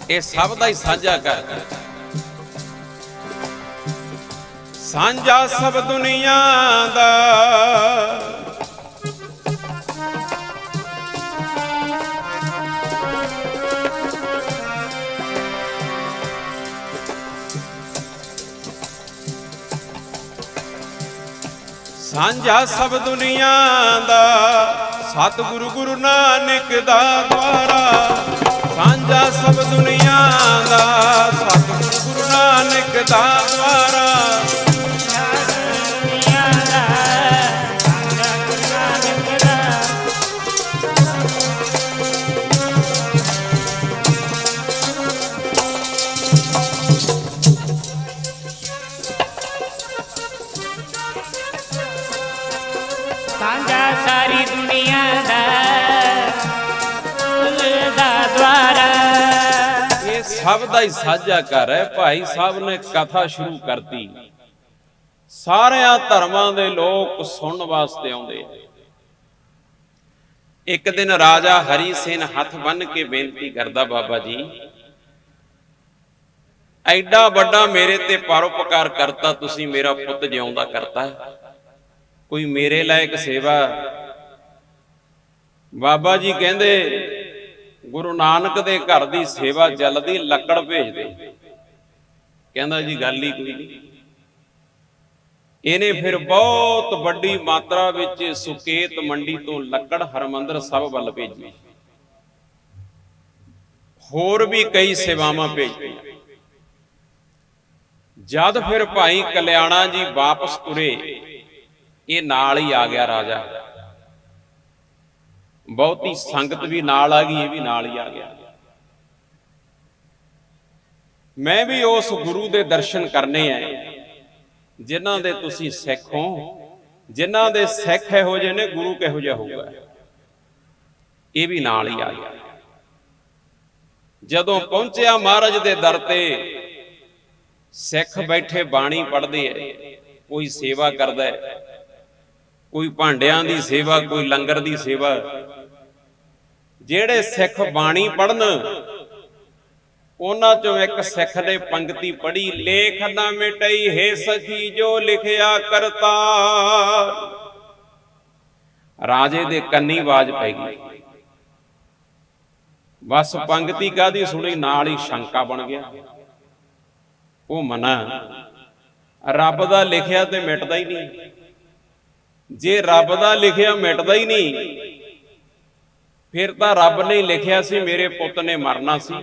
ਇਹ ਸਭ ਦਾ ਹੀ ਸਾਂਝਾ ਘਰ ਹੈ। ਸਾਂਝਾ ਸਭ ਦੁਨੀਆ ਦਾ, ਸਾਂਝਾ ਸਭ ਦੁਨੀਆ ਦਾ, ਸਤਿਗੁਰੂ ਗੁਰੂ ਨਾਨਕ ਦਾ ਦੁਆਰਾ। ਸਾਂਝਾ ਸਭ ਦੁਨੀਆ ਦਾ, ਸਤਿਗੁਰੂ ਗੁਰੂ ਨਾਨਕ ਦਾ ਦੁਆਰਾ। ਸਾਂਝਾ ਸਾਰੀ ਦੁਨੀਆ ਦਾ ਦੁਆਰਾ। ਇਹ ਸਭ ਦਾ ਹੀ ਸਾਂਝਾ ਘਰ ਹੈ। ਭਾਈ ਸਾਹਿਬ ਨੇ ਕਥਾ ਸ਼ੁਰੂ ਕਰਤੀ। ਸਾਰਿਆਂ ਧਰਮਾਂ ਦੇ ਲੋਕ ਸੁਣਨ ਵਾਸਤੇ ਆਉਂਦੇ। ਇੱਕ ਦਿਨ ਰਾਜਾ ਹਰੀ ਸੇਨ ਹੱਥ ਬੰਨ੍ਹ ਕੇ ਬੇਨਤੀ ਕਰਦਾ, ਬਾਬਾ ਜੀ ਐਡਾ ਵੱਡਾ ਮੇਰੇ ਤੇ ਪਰਉਪਕਾਰ ਕਰਤਾ, ਤੁਸੀਂ ਮੇਰਾ ਪੁੱਤ ਜਿਉਂਦਾ ਕਰਤਾ, ਕੋਈ ਮੇਰੇ ਲਾਇਕ ਸੇਵਾ। ਬਾਬਾ ਜੀ ਕਹਿੰਦੇ ਗੁਰੂ ਨਾਨਕ ਦੇ ਘਰ ਦੀ ਸੇਵਾ ਚੱਲਦੀ, ਲੱਕੜ ਭੇਜ ਦੇ। ਕਹਿੰਦਾ ਜੀ ਗੱਲ ਹੀ ਕੋਈ ਨਹੀਂ। ਇਹਨੇ ਫਿਰ ਬਹੁਤ ਵੱਡੀ ਮਾਤਰਾ ਵਿੱਚ ਸੁਕੇਤ ਮੰਡੀ ਤੋਂ ਲੱਕੜ ਹਰਮੰਦਰ ਸਾਹਿਬ ਵੱਲ ਭੇਜੀ। ਹੋਰ ਵੀ ਕਈ ਸੇਵਾਵਾਂ ਭੇਜੀਆਂ। ਜਦ ਫਿਰ ਭਾਈ ਕਲਿਆਣਾ ਜੀ ਵਾਪਸ ਤੁਰੇ, ਇਹ ਨਾਲ ਹੀ ਆ ਗਿਆ ਰਾਜਾ। ਬਹੁਤੀ ਸੰਗਤ ਵੀ ਨਾਲ ਆ ਗਈ, ਇਹ ਵੀ ਨਾਲ ਹੀ ਆ ਗਿਆ। ਮੈਂ ਵੀ ਉਸ ਗੁਰੂ ਦੇ ਦਰਸ਼ਨ ਕਰਨੇ ਆ ਜਿਨ੍ਹਾਂ ਦੇ ਤੁਸੀਂ ਸਿੱਖ ਹੋ। ਜਿਨ੍ਹਾਂ ਦੇ ਸਿੱਖ ਇਹੋ ਜਿਹੇ ਨੇ, ਗੁਰੂ ਕਿਹੋ ਜਿਹਾ ਹੋਊਗਾ। ਇਹ ਵੀ ਨਾਲ ਹੀ ਆ ਗਿਆ। ਜਦੋਂ ਪਹੁੰਚਿਆ ਮਹਾਰਾਜ ਦੇ ਦਰ ਤੇ, ਸਿੱਖ ਬੈਠੇ ਬਾਣੀ ਪੜ੍ਹਦੇ ਐ। ਕੋਈ ਸੇਵਾ ਕਰਦਾ ਹੈ, ਕੋਈ ਭਾਂਡਿਆਂ ਦੀ ਸੇਵਾ, ਕੋਈ ਲੰਗਰ ਦੀ ਸੇਵਾ। ਜਿਹੜੇ ਸਿੱਖ ਬਾਣੀ ਪੜ੍ਹਨ, ਉਹਨਾਂ ਚੋਂ ਇੱਕ ਸਿੱਖ ਨੇ ਪੰਕਤੀ ਪੜ੍ਹੀ, ਲੇਖ ਨਾ ਮਿਟਈ ਹੈ ਸਖੀ ਜੋ ਲਿਖਿਆ ਕਰਤਾਰ। ਰਾਜੇ ਦੇ ਕੰਨੀ ਆਵਾਜ਼ ਪੈ ਗਈ। ਬਸ ਪੰਕਤੀ ਕਾਹਦੀ ਸੁਣੀ, ਨਾਲ ਹੀ ਸ਼ੰਕਾ ਬਣ ਗਿਆ। ਉਹ ਮਨਾ, ਰੱਬ ਦਾ ਲਿਖਿਆ ਤੇ ਮਿਟਦਾ ਹੀ ਨਹੀਂ। ਜੇ ਰੱਬ ਦਾ ਲਿਖਿਆ ਮਿਟਦਾ ਹੀ ਨਹੀਂ, ਫਿਰ ਤਾਂ ਰੱਬ ਨੇ ਲਿਖਿਆ ਸੀ ਮੇਰੇ ਪੁੱਤ ਨੇ ਮਰਨਾ ਸੀ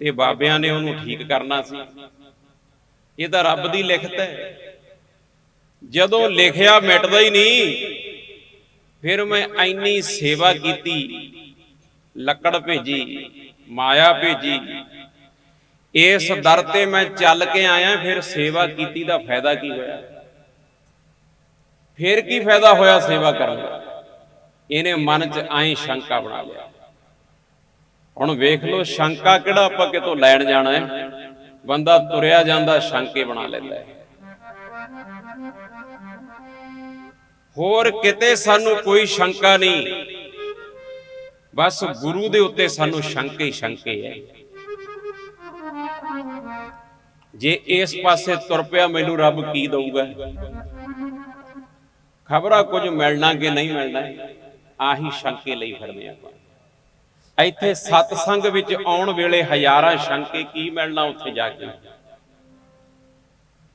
ਤੇ ਬਾਬਿਆਂ ਨੇ ਉਹਨੂੰ ਠੀਕ ਕਰਨਾ ਸੀ। ਇਹ ਤਾਂ ਰੱਬ ਦੀ ਲਿਖਤ ਹੈ। ਜਦੋਂ ਲਿਖਿਆ ਮਿਟਦਾ ਹੀ ਨਹੀਂ, ਫਿਰ ਮੈਂ ਇੰਨੀ ਸੇਵਾ ਕੀਤੀ, ਲੱਕੜ ਭੇਜੀ, ਮਾਇਆ ਭੇਜੀ, ਇਸ ਦਰ ਤੇ ਮੈਂ ਚੱਲ ਕੇ ਆਇਆ, ਫਿਰ ਸੇਵਾ ਕੀਤੀ ਦਾ ਫਾਇਦਾ ਕੀ ਹੋਇਆ? ਫਿਰ ਕੀ ਫਾਇਦਾ ਹੋਇਆ ਸੇਵਾ ਕਰਨ ਦਾ? ਇਹਨੇ ਮਨ 'ਚ ਆਈ ਸ਼ੰਕਾ ਬਣਾ ਲਿਆ। ਹੁਣ ਵੇਖ ਲਓ, ਸ਼ੰਕਾ ਕਿਹੜਾ ਆਪਾਂ ਕਿਤੋਂ ਲੈਣ ਜਾਣਾ ਹੈ। ਬੰਦਾ ਤੁਰਿਆ ਜਾਂਦਾ ਸ਼ੰਕੇ ਬਣਾ ਲੈਂਦਾ ਹੈ। ਹੋਰ ਕਿਤੇ ਸਾਨੂੰ ਕੋਈ ਸ਼ੰਕਾ ਨਹੀਂ, ਬਸ ਗੁਰੂ ਦੇ ਉੱਤੇ ਸਾਨੂੰ ਸ਼ੰਕੇ ਹੀ ਸ਼ੰਕੇ ਹੈ। ਜੇ ਇਸ ਪਾਸੇ ਤੁਰ ਪਿਆ ਮੈਨੂੰ ਰੱਬ ਕੀ ਦਊਗਾ, ਖਬਰਾਂ ਕੁਝ ਮਿਲਣਾ ਕਿ ਨਹੀਂ ਮਿਲਣਾ, ਆਹੀ ਸ਼ੰਕੇ ਲਈ ਫਿਰਦੇ ਆਪਾਂ। ਇੱਥੇ ਸਤਸੰਗ ਵਿੱਚ ਆਉਣ ਵੇਲੇ ਹਜ਼ਾਰਾਂ ਸ਼ੰਕੇ, ਕੀ ਮਿਲਣਾ ਉੱਥੇ ਜਾ ਕੇ,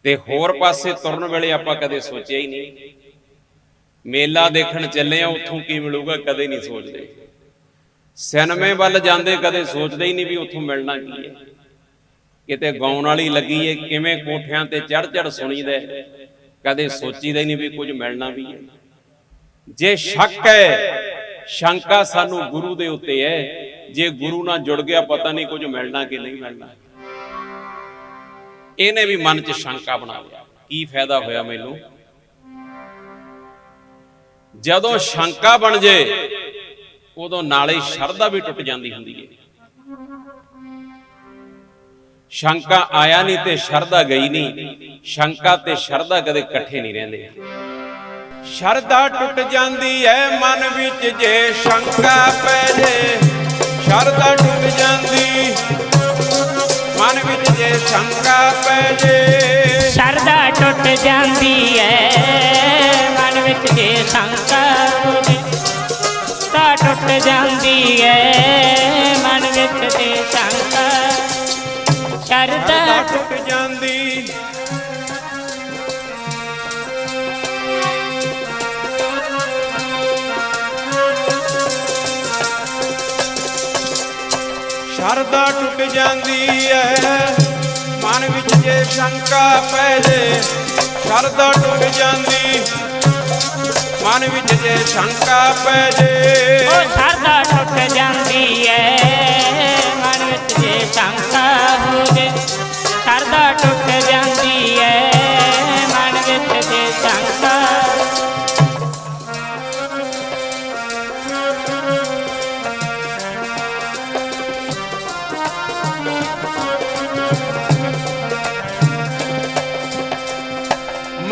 ਤੇ ਹੋਰ ਪਾਸੇ ਤੁਰਨ ਵੇਲੇ ਆਪਾਂ ਕਦੇ ਸੋਚਿਆ ਹੀ ਨਹੀਂ। ਮੇਲਾ ਦੇਖਣ ਚੱਲੇ ਆ, ਉੱਥੋਂ ਕੀ ਮਿਲੂਗਾ ਕਦੇ ਨਹੀਂ ਸੋਚਦੇ। ਸਿਨੇਮੇ ਵੱਲ ਜਾਂਦੇ ਕਦੇ ਸੋਚਦੇ ਹੀ ਨਹੀਂ ਵੀ ਉੱਥੋਂ ਮਿਲਣਾ ਕੀ ਹੈ। ਕਿਤੇ ਗਾਉਣ ਵਾਲੀ ਲੱਗੀ ਹੈ, ਕਿਵੇਂ ਕੋਠਿਆਂ ਤੇ ਚੜ ਚੜ ਸੁਣੀਦਾ, ਕਦੇ ਸੋਚੀਦਾ ਹੀ ਨਹੀਂ ਵੀ ਕੁਝ ਮਿਲਣਾ ਵੀ ਹੈ। ਜੇ ਸ਼ੱਕ ਹੈ, ਸ਼ੰਕਾ ਸਾਨੂੰ ਗੁਰੂ ਦੇ ਉੱਤੇ ਹੈ। ਜੇ ਗੁਰੂ ਨਾਲ ਜੁੜ ਗਿਆ, ਪਤਾ ਨਹੀਂ ਕੁਝ ਮਿਲਣਾ ਕਿ ਨਹੀਂ ਮਿਲਣਾ। ਇਹਨੇ ਵੀ ਮਨ 'ਚ ਸ਼ੰਕਾ ਬਣਾ ਲਿਆ, ਕੀ ਫਾਇਦਾ ਹੋਇਆ ਮੈਨੂੰ। ਜਦੋਂ ਸ਼ੰਕਾ ਬਣ ਜੇ ਉਦੋਂ ਨਾਲੇ ਸ਼ਰਧਾ ਵੀ ਟੁੱਟ ਜਾਂਦੀ ਹੁੰਦੀ ਹੈ। ਸ਼ੰਕਾ ਆਇਆ ਨਹੀਂ ਤੇ ਸ਼ਰਧਾ ਗਈ ਨਹੀਂ। ਸ਼ੰਕਾ ਤੇ ਸ਼ਰਧਾ ਕਦੇ ਇਕੱਠੇ ਨਹੀਂ ਰਹਿੰਦੇ। ਸ਼ਰਧਾ ਟੁੱਟ ਜਾਂਦੀ ਹੈ ਮਨ ਵਿੱਚ ਜੇ ਸ਼ੰਕਾ ਪੈ ਜੇ। ਸ਼ਰਧਾ ਟੁੱਟ ਜਾਂਦੀ ਮਨ ਵਿੱਚ ਜੇ ਸ਼ੰਕਾ ਪੈ ਜੇ। ਸ਼ਰਧਾ ਟੁੱਟ ਜਾਂਦੀ ਹੈ ਮਨ ਵਿੱਚ ਜੇ ਸ਼ੰਕਾ ਹੋਵੇ। ਸ਼ਰਧਾ ਟੁੱਟ ਜਾਂਦੀ ਹੈ ਮਨ ਵਿੱਚ ਜੇ ਸ਼ੰਕਾ। ਸ਼ਰਧਾ ਟੁੱਟ ਜਾਂਦੀ ਸ਼ਰਧਾ ਟੁੱਟ ਜਾਂਦੀ ਹੈ ਮਨ ਵਿੱਚ ਜੇ ਸ਼ੰਕਾ ਪੈ ਜੇ। ਸ਼ਰਧਾ ਟੁੱਟ ਜਾਂਦੀ ਮਨ ਵਿੱਚ ਜੇ ਸ਼ੰਕਾ ਪੈ ਜੇ। ਉਹ ਸ਼ਰਧਾ ਟੁੱਟ ਜਾਂਦੀ ਹੈ ਮਨ ਵਿੱਚ ਜੇ ਸ਼ੰਕਾ ਹੋ ਜੇ। ਸ਼ਰਧਾ ਟੁੱਟ ਜਾਂਦੀ ਹੈ ਮਨ ਵਿੱਚ ਜੇ ਸ਼ੰਕਾ।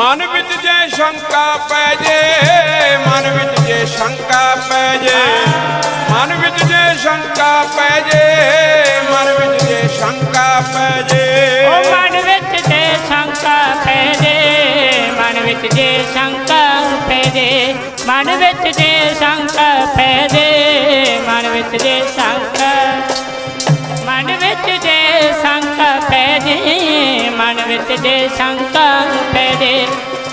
ਮਨ ਵਿੱਚ ਜੇ ਸ਼ੰਕਾ ਪੈ ਜੇ। ਮਨ ਵਿੱਚ ਜੇ ਸ਼ੰਕਾ ਪੈ ਜੇ। ਮਨ ਵਿੱਚ ਜੇ ਸ਼ੰਕਾ ਪੈ ਜੇ। ਮਨ ਵਿੱਚ ਜੇ ਸ਼ੰਕਾ ਪੈ ਜੇ। ਉਹ ਮਨ ਵਿੱਚ ਜੇ ਸ਼ੰਕਾ ਪੈ ਜੇ। ਮਨ ਵਿੱਚ ਜੇ ਸ਼ੰਕਾ ਪੈ ਜੇ। ਮਨ ਵਿੱਚ ਜੇ ਸ਼ੰਕਾ ਪੈ ਜੇ। ਮਨ ਵਿੱਚ ਜੇ ਸ਼ੰਕਾ। ਮਨ ਵਿੱਚ ਜੇ ਸ਼ੰਕਾ ਪੈ ਜੇ। ਮਨ ਵਿੱਚ ਜੇ ਸ਼ੰਕਾ ਪੈ ਜੇ।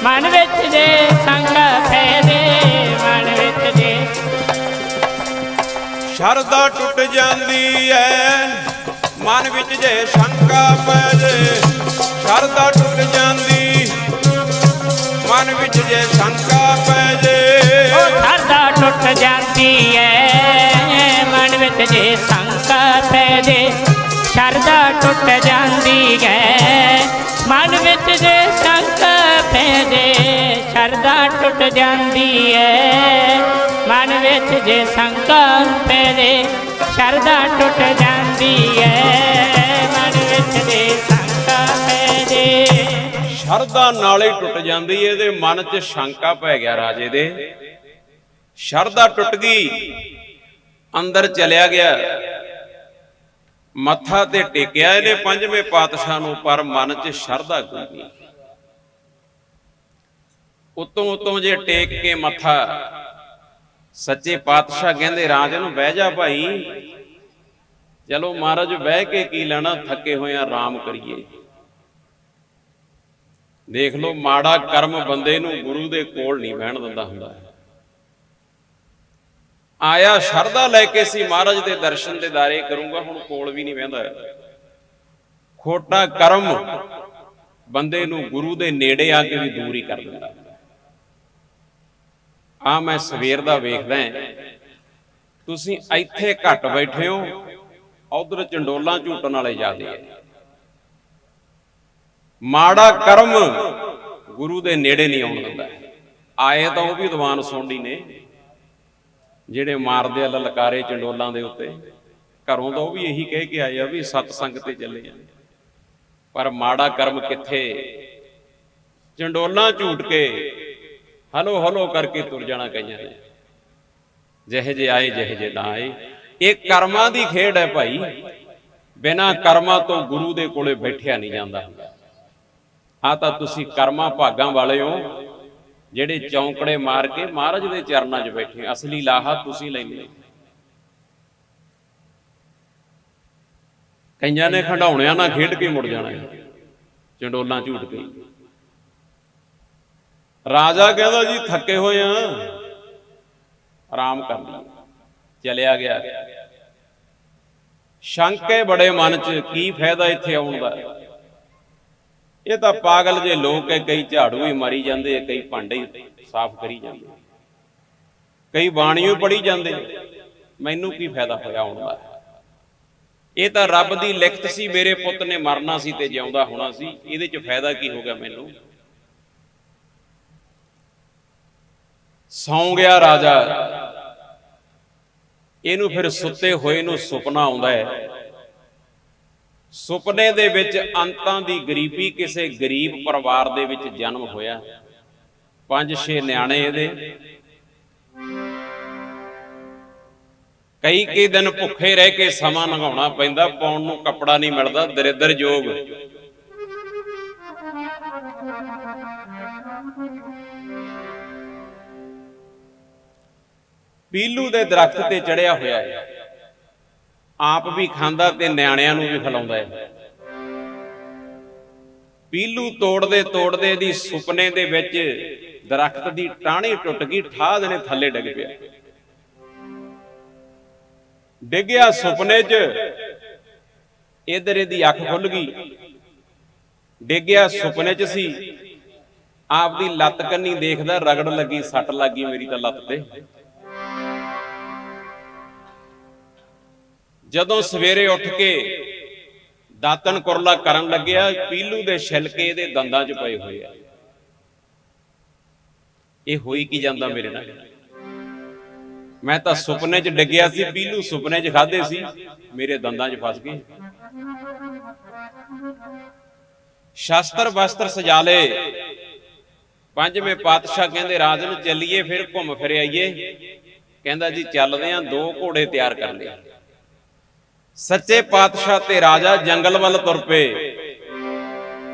ਮਨ ਵਿੱਚ ਜੇ ਸ਼ੰਕਾ ਪੈ ਜੇ। ਮਨ ਵਿੱਚ ਜੇ ਸ਼ਰਧਾ ਟੁੱਟ ਜਾਂਦੀ ਹੈ ਮਨ ਵਿੱਚ ਜੇ ਸ਼ੰਕਾ ਪੈ ਜੇ। ਸ਼ਰਧਾ ਟੁੱਟ ਜਾਂਦੀ ਮਨ ਵਿੱਚ ਜੇ ਸ਼ੰਕਾ ਪੈ ਜੇ। ਉਹ ਸ਼ਰਧਾ ਟੁੱਟ ਜਾਂਦੀ ਹੈ ਮਨ ਵਿੱਚ ਜੇ ਸ਼ੰਕਾ ਪੈ ਜੇ। ਸ਼ਰਧਾ ਟੁੱਟ ਜਾਂਦੀ ਹੈ ਮਨ ਵਿੱਚ ਜੇ ਸ਼ੰਕਾ ਪੈ ਜੇ। ਸ਼ਰਧਾ ਟੁੱਟ ਜਾਂਦੀ ਹੈ ਮਨ ਵਿੱਚ ਜੇ ਸ਼ੰਕਾ ਪੈ ਜੇ। ਸ਼ਰਧਾ ਟੁੱਟ ਜਾਂਦੀ ਹੈ ਮਨ ਵਿੱਚ ਜੇ ਸ਼ੰਕਾ ਪੈ ਜੇ। ਸ਼ਰਧਾ ਨਾਲੇ ਟੁੱਟ ਜਾਂਦੀ, ਇਹਦੇ ਮਨ 'ਚ ਸ਼ੰਕਾ ਪੈ ਗਿਆ ਰਾਜੇ ਦੇ। ਸ਼ਰਧਾ ਟੁੱਟ ਗਈ, ਅੰਦਰ ਚਲਿਆ ਗਿਆ, ਮੱਥਾ ਤੇ ਟੇਕਿਆ ਇਹਨੇ ਪੰਜਵੇਂ ਪਾਤਸ਼ਾਹ ਨੂੰ, ਪਰ ਮਨ 'ਚ ਸ਼ਰਧਾ ਕੋਈ ਨਹੀਂ। ਉਤੋਂ ਜੇ ਟੇਕ ਕੇ ਮੱਥਾ, ਸੱਚੇ ਪਾਤਸ਼ਾਹ ਕਹਿੰਦੇ ਰਾਜੇ ਨੂੰ ਬਹਿ ਜਾ ਭਾਈ। ਚਲੋ ਮਹਾਰਾਜ ਬਹਿ ਕੇ ਕੀ ਲੈਣਾ, ਥੱਕੇ ਹੋਏ ਆ, ਆਰਾਮ ਕਰੀਏ। ਦੇਖ ਲਓ ਮਾੜਾ ਕਰਮ ਬੰਦੇ ਨੂੰ ਗੁਰੂ ਦੇ ਕੋਲ ਨਹੀਂ ਬਹਿਣ ਦਿੰਦਾ ਹੁੰਦਾ। ਆਇਆ ਸ਼ਰਧਾ ਲੈ ਕੇ ਸੀ ਮਹਾਰਾਜ ਦੇ ਦਰਸ਼ਨ ਦੀਦਾਰੇ ਕਰੂੰਗਾ, ਹੁਣ ਕੋਲ ਵੀ ਨਹੀਂ ਬਹਿੰਦਾ। ਖੋਟਾ ਕਰਮ ਬੰਦੇ ਨੂੰ ਗੁਰੂ ਦੇ ਨੇੜੇ ਆ ਕੇ ਵੀ ਦੂਰ ਹੀ ਕਰ ਦਿੰਦਾ। ਆ ਮੈਂ ਸਵੇਰ ਦਾ ਵੇਖਦਾ, ਤੁਸੀਂ ਇੱਥੇ ਘੱਟ ਬੈਠੇ ਹੋ, ਉਧਰ ਚੰਡੋਲਾਂ ਝੂਟਣ ਵਾਲੇ ਜ਼ਿਆਦੇ ਆ। ਮਾੜਾ ਕਰਮ ਗੁਰੂ ਦੇ ਨੇੜੇ ਨਹੀਂ ਆਉਣ ਦਿੰਦਾ। ਆਏ ਤਾਂ ਉਹ ਵੀ ਦੀਵਾਨ ਸੁਣਨੀ ਨੇ, ਜਿਹੜੇ ਮਾਰਦੇ ਆ ਲਲਕਾਰੇ ਚੰਡੋਲਾਂ ਦੇ ਉੱਤੇ, ਘਰੋਂ ਤਾਂ ਉਹ ਵੀ ਇਹੀ ਕਹਿ ਕੇ ਆਏ ਆ ਵੀ ਸਤਸੰਗ ਤੇ ਚੱਲੇ ਜਾਂਦੇ। ਪਰ ਮਾੜਾ ਕਰਮ ਕਿੱਥੇ, ਚੰਡੋਲਾਂ ਝੂਟ ਕੇ ਹਲੋ ਹਲੋ ਕਰਕੇ ਤੁਰ ਜਾਣਾ ਕਈਆਂ ਨੇ। ਜਿਹੇ ਜੇ ਆਏ ਜਿਹੇ ਜੇ ਨਾ ਆਏ, ਇਹ ਕਰਮਾਂ ਦੀ ਖੇਡ ਹੈ ਭਾਈ। ਬਿਨਾਂ ਕਰਮਾਂ ਤੋਂ ਗੁਰੂ ਦੇ ਕੋਲੇ ਬੈਠਿਆ ਨਹੀਂ ਜਾਂਦਾ ਹੁੰਦਾ। ਆ ਤਾਂ ਤੁਸੀਂ ਕਰਮਾਂ ਭਾਗਾਂ ਵਾਲੇ ਹੋ ਜਿਹੜੇ ਚੌਂਕੜੇ ਮਾਰ ਕੇ ਮਹਾਰਾਜ ਦੇ ਚਰਨਾਂ 'ਚ ਬੈਠੇ। ਅਸਲੀ ਲਾਹਾ ਤੁਸੀਂ ਲੈਂਦੇ ਹੋ। ਕਈਆਂ ਨੇ ਖੰਡਾਉਣਿਆਂ ਨਾਲ ਖੇਡ ਕੇ ਮੁੜ ਜਾਣਾ, ਚੰਡੋਲਾਂ ਝੂਟ ਕੇ। ਰਾਜਾ ਕਹਿੰਦਾ ਜੀ ਥੱਕੇ ਹੋਏ ਆ, ਆਰਾਮ ਕਰ ਲਈ, ਚਲਿਆ ਗਿਆ। ਸ਼ੰਕੇ ਬੜੇ ਮਨ 'ਚ, ਕੀ ਫਾਇਦਾ ਇੱਥੇ ਆਉਣ ਦਾ, ਇਹ ਤਾਂ ਪਾਗਲ ਜੇ ਲੋਕ ਹੈ। ਕਈ ਝਾੜੂ ਹੀ ਮਾਰੀ ਜਾਂਦੇ, ਕਈ ਭਾਂਡੇ ਹੀ ਸਾਫ਼ ਕਰੀ ਜਾਂਦੇ, ਕਈ ਬਾਣੀਓ ਪੜ੍ਹੀ ਜਾਂਦੇ, ਮੈਨੂੰ ਕੀ ਫਾਇਦਾ ਹੋਇਆ ਆਉਣ ਦਾ। ਇਹ ਤਾਂ ਰੱਬ ਦੀ ਲਿਖਤ ਸੀ, ਮੇਰੇ ਪੁੱਤ ਨੇ ਮਰਨਾ ਸੀ ਤੇ ਜਿਉਂਦਾ ਹੋਣਾ ਸੀ, ਇਹਦੇ 'ਚ ਫਾਇਦਾ ਕੀ ਹੋ ਗਿਆ ਮੈਨੂੰ। ਸੌਂ ਗਿਆ ਰਾਜਾ। ਇਹਨੂੰ ਫਿਰ ਸੁੱਤੇ ਹੋਏ ਨੂੰ ਸੁਪਨਾ ਆਉਂਦਾ ਹੈ। ਸੁਪਨੇ ਦੇ ਵਿੱਚ ਅੰਤਾਂ ਦੀ ਗਰੀਬੀ, ਕਿਸੇ ਗਰੀਬ ਪਰਿਵਾਰ ਦੇ ਵਿੱਚ ਜਨਮ ਹੋਇਆ, 5-6 ਨਿਆਣੇ ਇਹਦੇ। ਕਈ ਦਿਨ ਭੁੱਖੇ ਰਹਿ ਕੇ ਸਮਾਂ ਲੰਘਾਉਣਾ ਪੈਂਦਾ, ਪਾਉਣ ਨੂੰ ਕੱਪੜਾ ਨਹੀਂ ਮਿਲਦਾ, ਦਰਿਦਰ ਜੋਗ। ਪੀਲੂ ਦੇ ਦਰਖਤ ਤੇ ਚੜਿਆ ਹੋਇਆ ਹੈ, ਆਪ ਵੀ ਖਾਂਦਾ ਤੇ ਨਿਆਣਿਆਂ ਨੂੰ ਵੀ ਖਿਲਾਉਂਦਾ ਹੈ। ਪੀਲੂ ਤੋੜਦੇ ਤੋੜਦੇ ਦੀ ਸੁਪਨੇ ਦੇ ਵਿੱਚ ਦਰਖਤ ਦੀ ਟਾਹਣੀ ਟੁੱਟ ਗਈ, ਠਾਹ ਦੇਣੇ ਥੱਲੇ ਡਿੱਗ ਪਿਆ। ਡਿੱਗਿਆ ਸੁਪਨੇ 'ਚ, ਇਧਰ ਇਹਦੀ ਅੱਖ ਖੁੱਲ ਗਈ। ਡਿੱਗਿਆ ਸੁਪਨੇ 'ਚ ਸੀ, ਆਪਦੀ ਲੱਤ ਕੰਨੀ ਦੇਖਦਾ, ਰਗੜ ਲੱਗੀ, ਸੱਟ ਲੱਗੀ ਮੇਰੀ ਤਾਂ ਲੱਤ ਤੇ। ਜਦੋਂ ਸਵੇਰੇ ਉੱਠ ਕੇ ਦਾਤਣ ਕੁਰਲਾ ਕਰਨ ਲੱਗਿਆ, ਪੀਲੂ ਦੇ ਛਿਲਕੇ ਇਹਦੇ ਦੰਦਾਂ 'ਚ ਪਏ ਹੋਏ ਆ। ਇਹ ਹੋਈ ਕੀ ਜਾਂਦਾ ਮੇਰੇ ਨਾਲ? ਮੈਂ ਤਾਂ ਸੁਪਨੇ 'ਚ ਡਿੱਗਿਆ ਸੀ, ਪੀਲੂ ਸੁਪਨੇ 'ਚ ਖਾਦੇ ਸੀ, ਮੇਰੇ ਦੰਦਾਂ 'ਚ ਫਸ ਗਏ। ਸ਼ਾਸਤਰ ਵਸਤਰ ਸਜਾ ਲਏ। ਪੰਜਵੇਂ ਪਾਤਸ਼ਾਹ ਕਹਿੰਦੇ ਰਾਜਨ ਚੱਲੀਏ, ਫਿਰ ਘੁੰਮ ਫਿਰ ਆਈਏ। ਕਹਿੰਦਾ ਜੀ ਚੱਲਦੇ ਆਂ, 2 ਘੋੜੇ ਤਿਆਰ ਕਰ ਲਏ। ਸੱਚੇ ਪਾਤਸ਼ਾਹ ਤੇ ਰਾਜਾ ਜੰਗਲ ਵੱਲ ਤੁਰ ਪਏ।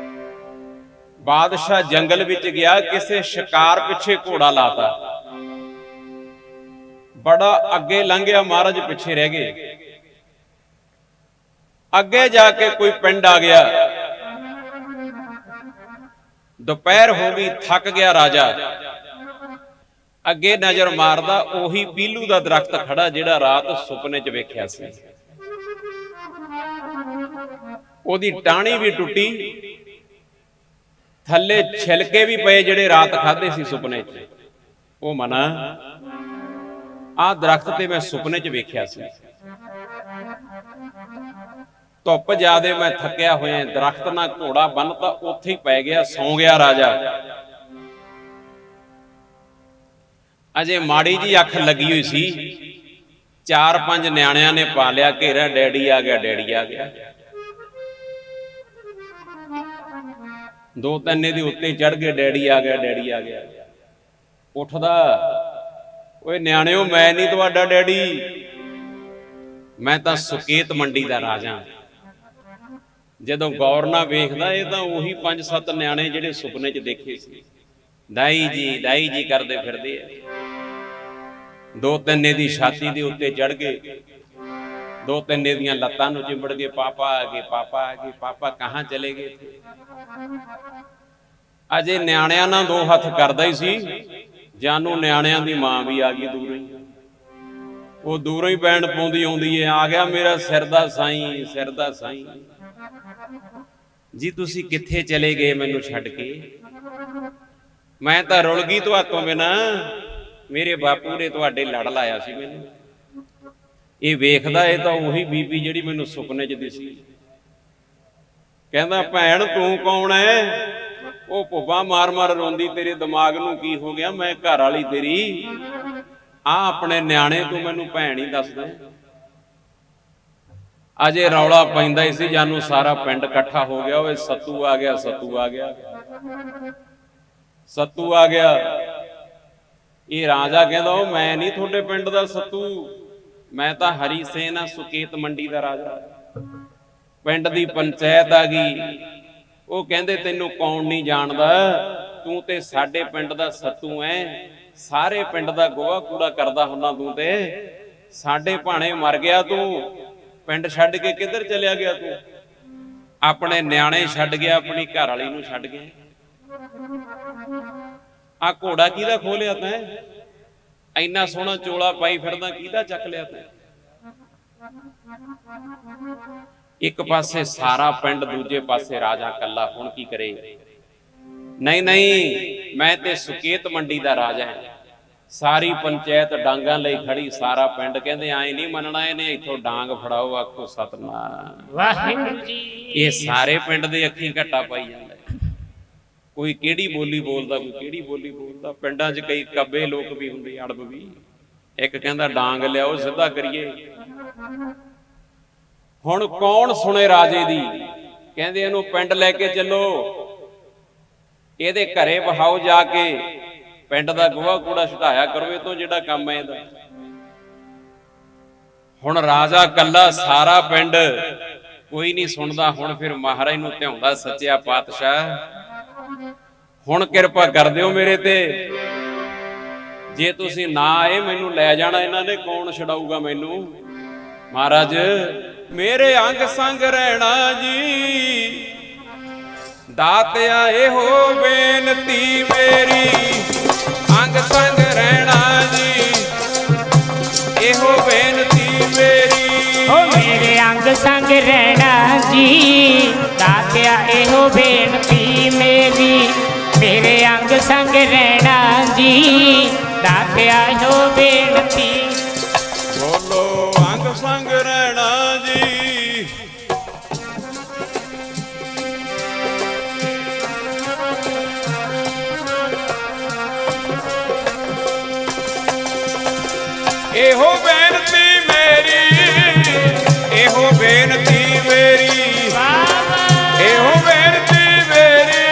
ਬਾਦਸ਼ਾਹ ਜੰਗਲ ਵਿੱਚ ਗਿਆ, ਕਿਸੇ ਸ਼ਿਕਾਰ ਪਿੱਛੇ ਘੋੜਾ ਲਾਤਾ, ਬੜਾ ਅੱਗੇ ਲੰਘਿਆ, ਮਹਾਰਾਜ ਪਿੱਛੇ ਰਹਿ ਗਏ। ਅੱਗੇ ਜਾ ਕੇ ਕੋਈ ਪਿੰਡ ਆ ਗਿਆ, ਦੁਪਹਿਰ ਹੋ ਗਈ, ਥੱਕ ਗਿਆ ਰਾਜਾ। ਅੱਗੇ ਨਜ਼ਰ ਮਾਰਦਾ, ਉਹੀ ਪੀਲੂ ਦਾ ਦਰਖਤ ਖੜਾ ਜਿਹੜਾ ਰਾਤ ਸੁਪਨੇ 'ਚ ਵੇਖਿਆ ਸੀ। ਉਹਦੀ ਟਾਹਣੀ ਵੀ ਟੁੱਟੀ, ਥੱਲੇ ਛਿਲਕੇ ਵੀ ਪਏ ਜਿਹੜੇ ਰਾਤ ਖਾਦੇ ਸੀ ਸੁਪਨੇ 'ਚ। ਉਹ ਮਨਾ, ਆਹ ਦਰਖਤ ਤੇ ਮੈਂ ਸੁਪਨੇ 'ਚ ਵੇਖਿਆ ਸੀ। ਧੁੱਪ ਜ਼ਿਆਦੇ, ਮੈਂ ਥੱਕਿਆ ਹੋਇਆ, ਦਰਖਤ ਨਾਲ ਘੋੜਾ ਬੰਨਤਾ, ਉੱਥੇ ਹੀ ਪੈ ਗਿਆ, ਸੌਂ ਗਿਆ ਰਾਜਾ। ਅਜੇ ਮਾੜੀ ਜੀ ਅੱਖ ਲੱਗੀ ਹੋਈ ਸੀ, 4-5 ਨਿਆਣਿਆਂ ਨੇ ਪਾ ਲਿਆ ਘੇਰਾ, ਡੈਡੀ ਆ ਗਿਆ, ਡੈਡੀ ਆ ਗਿਆ। 2-3 ਇਹਦੇ ਉੱਤੇ ਚੜ ਗਏ, ਡੈਡੀ ਆ ਗਿਆ, ਡੈਡੀ ਆ ਗਿਆ। ਉੱਠਦਾ, ਓਏ ਨਿਆਣਿਓ, ਮੈਂ ਨਹੀਂ ਤੁਹਾਡਾ ਡੈਡੀ, ਮੈਂ ਤਾਂ ਸੁਕੇਤ ਮੰਡੀ ਦਾ ਰਾਜਾ। ਜਦੋਂ ਗੌਰ ਨਾਲ ਵੇਖਦਾ, ਇਹ ਤਾਂ ਉਹੀ 5-7 ਨਿਆਣੇ ਜਿਹੜੇ ਸੁਪਨੇ 'ਚ ਦੇਖੇ ਸੀ। ਦਾਈ ਜੀ ਕਰਦੇ ਫਿਰਦੇ ਆ। 2-3 ਇਹਦੀ ਛਾਤੀ ਦੇ ਉੱਤੇ ਚੜ ਗਏ, 2-3 ਇਹਦੀਆਂ ਲੱਤਾਂ ਨੂੰ ਚਿੰਬੜ ਗਏ। ਪਾਪਾ ਆ ਗਏ, ਪਾਪਾ ਆ ਗਏ, ਪਾਪਾ ਕਹਾਂ ਚਲੇ ਗਏ? ਅਜੇ ਨਿਆਣਿਆਂ ਨਾਲ 2 ਹੱਥ ਕਰਦਾ ਹੀ ਸੀ, ਜਾਨੂੰ ਨਿਆਣਿਆਂ ਦੀ ਮਾਂ ਵੀ ਆ ਗਈ ਦੂਰੋਂ ਹੀ। ਉਹ ਦੂਰੋਂ ਹੀ ਬੈਂਡ ਪਾਉਂਦੀ ਆਉਂਦੀ ਹੈ, ਆ ਗਿਆ ਮੇਰਾ ਸਿਰ ਦਾ ਸਾਈਂ, ਸਿਰ ਦਾ ਸਾਈਂ। ਜੀ ਤੁਸੀਂ ਕਿੱਥੇ ਚਲੇ ਗਏ ਮੈਨੂੰ ਛੱਡ ਕੇ? ਮੈਂ ਤਾਂ ਰੁਲ ਗਈ ਤੁਹਾਤੋਂ ਬਿਨਾ, ਮੇਰੇ ਬਾਪੂ ਨੇ ਤੁਹਾਡੇ ਲੜ ਲਾਇਆ ਸੀ ਮੈਨੂੰ। ਇਹ ਵੇਖਦਾ, ਇਹ ਤਾਂ ਉਹੀ ਬੀਬੀ ਜਿਹੜੀ ਮੈਨੂੰ ਸੁਪਨੇ 'ਚ ਦਿਸੀ। ਕਹਿੰਦਾ ਭੈਣ ਤੂੰ ਕੌਣ ਹੈ? ਉਹ ਭੁੱਬਾ ਮਾਰ ਮਾਰ ਰੋਂਦੀ, ਤੇਰੇ ਦਿਮਾਗ ਨੂੰ ਕੀ ਹੋ ਗਿਆ? ਮੈਂ ਘਰ ਵਾਲੀ ਤੇਰੀ, ਆ ਆਪਣੇ ਨਿਆਣੇ ਤੂੰ ਮੈਨੂੰ ਭੈਣ ਹੀ ਦੱਸਦਾ। ਅਜੇ ਰੌਲਾ ਪੈਂਦਾ ਹੀ ਸੀ, ਜਾਨੂੰ ਸਾਰਾ ਪਿੰਡ ਇਕੱਠਾ ਹੋ ਗਿਆ। ਓਏ ਸੱਤੂ ਆ ਗਿਆ, ਸੱਤੂ ਆ ਗਿਆ, ਸੱਤੂ ਆ ਗਿਆ। ਇਹ ਰਾਜਾ ਕਹਿੰਦਾ, ਉਹ ਮੈਂ ਨਹੀਂ ਤੁਹਾਡੇ ਪਿੰਡ ਦਾ ਸੱਤੂ, ਮੈਂ ਤਾਂ ਹਰੀ ਸੇਨ ਆ, ਸੁਕੇਤ ਮੰਡੀ ਦਾ ਰਾਜਾ। ਪਿੰਡ ਦੀ ਪੰਚਾਇਤ ਆ ਗਈ। ਉਹ ਕਹਿੰਦੇ ਤੈਨੂੰ ਕੌਣ ਨਹੀਂ ਜਾਣਦਾ, ਤੂੰ ਤੇ ਸਾਡੇ ਪਿੰਡ ਦਾ ਸੱਤੂ ਐ, ਸਾਰੇ ਪਿੰਡ ਦਾ ਗੋਹਾ ਕੂੜਾ ਕਰਦਾ ਹੁੰਨਾ ਤੂੰ, ਤੇ ਸਾਡੇ ਭਾਣੇ ਮਰ ਗਿਆ ਤੂੰ, ਪਿੰਡ ਛੱਡ ਕੇ ਕਿੱਧਰ ਚਲਿਆ ਗਿਆ ਤੂੰ? ਆਪਣੇ ਨਿਆਣੇ ਛੱਡ ਗਿਆ, ਆਪਣੀ ਘਰ ਵਾਲੀ ਨੂੰ ਛੱਡ ਗਿਆ। ਆ ਘੋੜਾ ਕਿਹਦਾ ਖੋਲਿਆ ਤੈਂ? ਇੰਨਾ ਸੋਹਣਾ ਚੋਲਾ ਪਾਈ ਫਿਰਦਾ, ਕਿਹਦਾ ਚੱਕ ਲਿਆ ਤੈਂ? ਇੱਕ ਪਾਸੇ ਸਾਰਾ ਪਿੰਡ, ਦੂਜੇ ਪਾਸੇ ਰਾਜਾ ਕੱਲਾ। ਹੁਣ ਕੀ ਕਰੇ? ਨਹੀਂ ਨਹੀਂ, ਮੈਂ ਤੇ ਸੁਕੇਤ ਮੰਡੀ ਦਾ ਰਾਜਾ ਹਾਂ। ਸਾਰੀ ਪੰਚਾਇਤ ਡਾਂਗਾਂ ਲਈ ਖੜੀ, ਸਾਰਾ ਪਿੰਡ ਕਹਿੰਦੇ ਆਏ ਨਹੀਂ ਮੰਨਣਾ ਇਹਨੇ, ਇੱਥੋਂ ਡਾਂਗ ਫੜਾਓ, ਆਖੋ ਸਤਨਾਮ ਵਾਹਿਗੁਰੂ ਜੀ। ਇਹ ਸਾਰੇ ਪਿੰਡ ਦੇ ਅੱਖੀਂ ਘੱਟਾ ਪਾਈ ਜਾਂਦਾ। ਕੋਈ ਕਿਹੜੀ ਬੋਲੀ ਬੋਲਦਾ, ਕੋਈ ਕਿਹੜੀ ਬੋਲੀ ਬੋਲਦਾ। ਪਿੰਡਾਂ 'ਚ ਕਈ ਕੱਬੇ ਲੋਕ ਵੀ ਹੁੰਦੇ, ਅੜਬ ਵੀ। ਇੱਕ ਕਹਿੰਦਾ ਡਾਂਗ ਲਿਆਓ ਸਿੱਧਾ ਕਰੀਏ। ਹੁਣ ਕੌਣ ਸੁਣੇ ਰਾਜੇ ਦੀ? ਕਹਿੰਦੇ ਇਹਨੂੰ ਪਿੰਡ ਲੈ ਕੇ ਚੱਲੋ, ਇਹਦੇ ਘਰੇ ਬਹਾਓ ਜਾ ਕੇ, ਪਿੰਡ ਦਾ ਗੋਹਾ ਕੂੜਾ ਛੁਟਾਇਆ ਕਰੋ ਇਹ ਤੋਂ, ਜਿਹੜਾ ਕੰਮ ਹੈ ਇਹਦਾ। ਹੁਣ ਰਾਜਾ ਕੱਲਾ, ਸਾਰਾ ਪਿੰਡ, ਕੋਈ ਨਹੀਂ ਸੁਣਦਾ। ਹੁਣ ਫਿਰ ਮਹਾਰਾਜ ਨੂੰ ਧਿਆਉਂਦਾ, ਸੱਚਿਆ ਪਾਤਸ਼ਾਹ ਹੁਣ ਕਿਰਪਾ ਕਰ ਦਿਓ ਮੇਰੇ ਤੇ, ਜੇ ਤੁਸੀਂ ਨਾ ਆਏ ਮੈਨੂੰ ਲੈ ਜਾਣਾ ਇਹਨਾਂ ਨੇ, ਕੌਣ ਛਡਾਊਗਾ ਮੈਨੂੰ? ਮਹਾਰਾਜ ਮੇਰੇ ਅੰਗ ਸੰਗ ਰਹਿਣਾ ਜੀ, ਦਾਤਿਆ ਇਹੋ ਬੇਨਤੀ ਮੇਰੀ, ਅੰਗ ਸੰਗ ਰਹਿਣਾ ਜੀ, ਇਹੋ ਬੇਨਤੀ ਮੇਰੀ। ਓ ਮੇਰੇ ਅੰਗ ਸੰਗ ਰਹਿਣਾ ਜੀ, ਦਾਤਿਆ ਇਹੋ ਬੇਨਤੀ ਮੇਰੀ। ਮੇਰੇ ਅੰਗ ਸੰਗ ਰਹਿਣਾ ਜੀ, ਦਾਤਿਆ ਇਹੋ ਬੇਨਤੀ। ਬੋਲੋ ਅੰਗ ਸੰਗ ਰਹਿਣਾ ਜੀ। ਇਹੋ ਬੇਨਤੀ ਮੇਰੀ, ਇਹੋ ਬੇਨਤੀ ਮੇਰੀ, ਇਹੋ ਬੇਨਤੀ ਮੇਰੀ,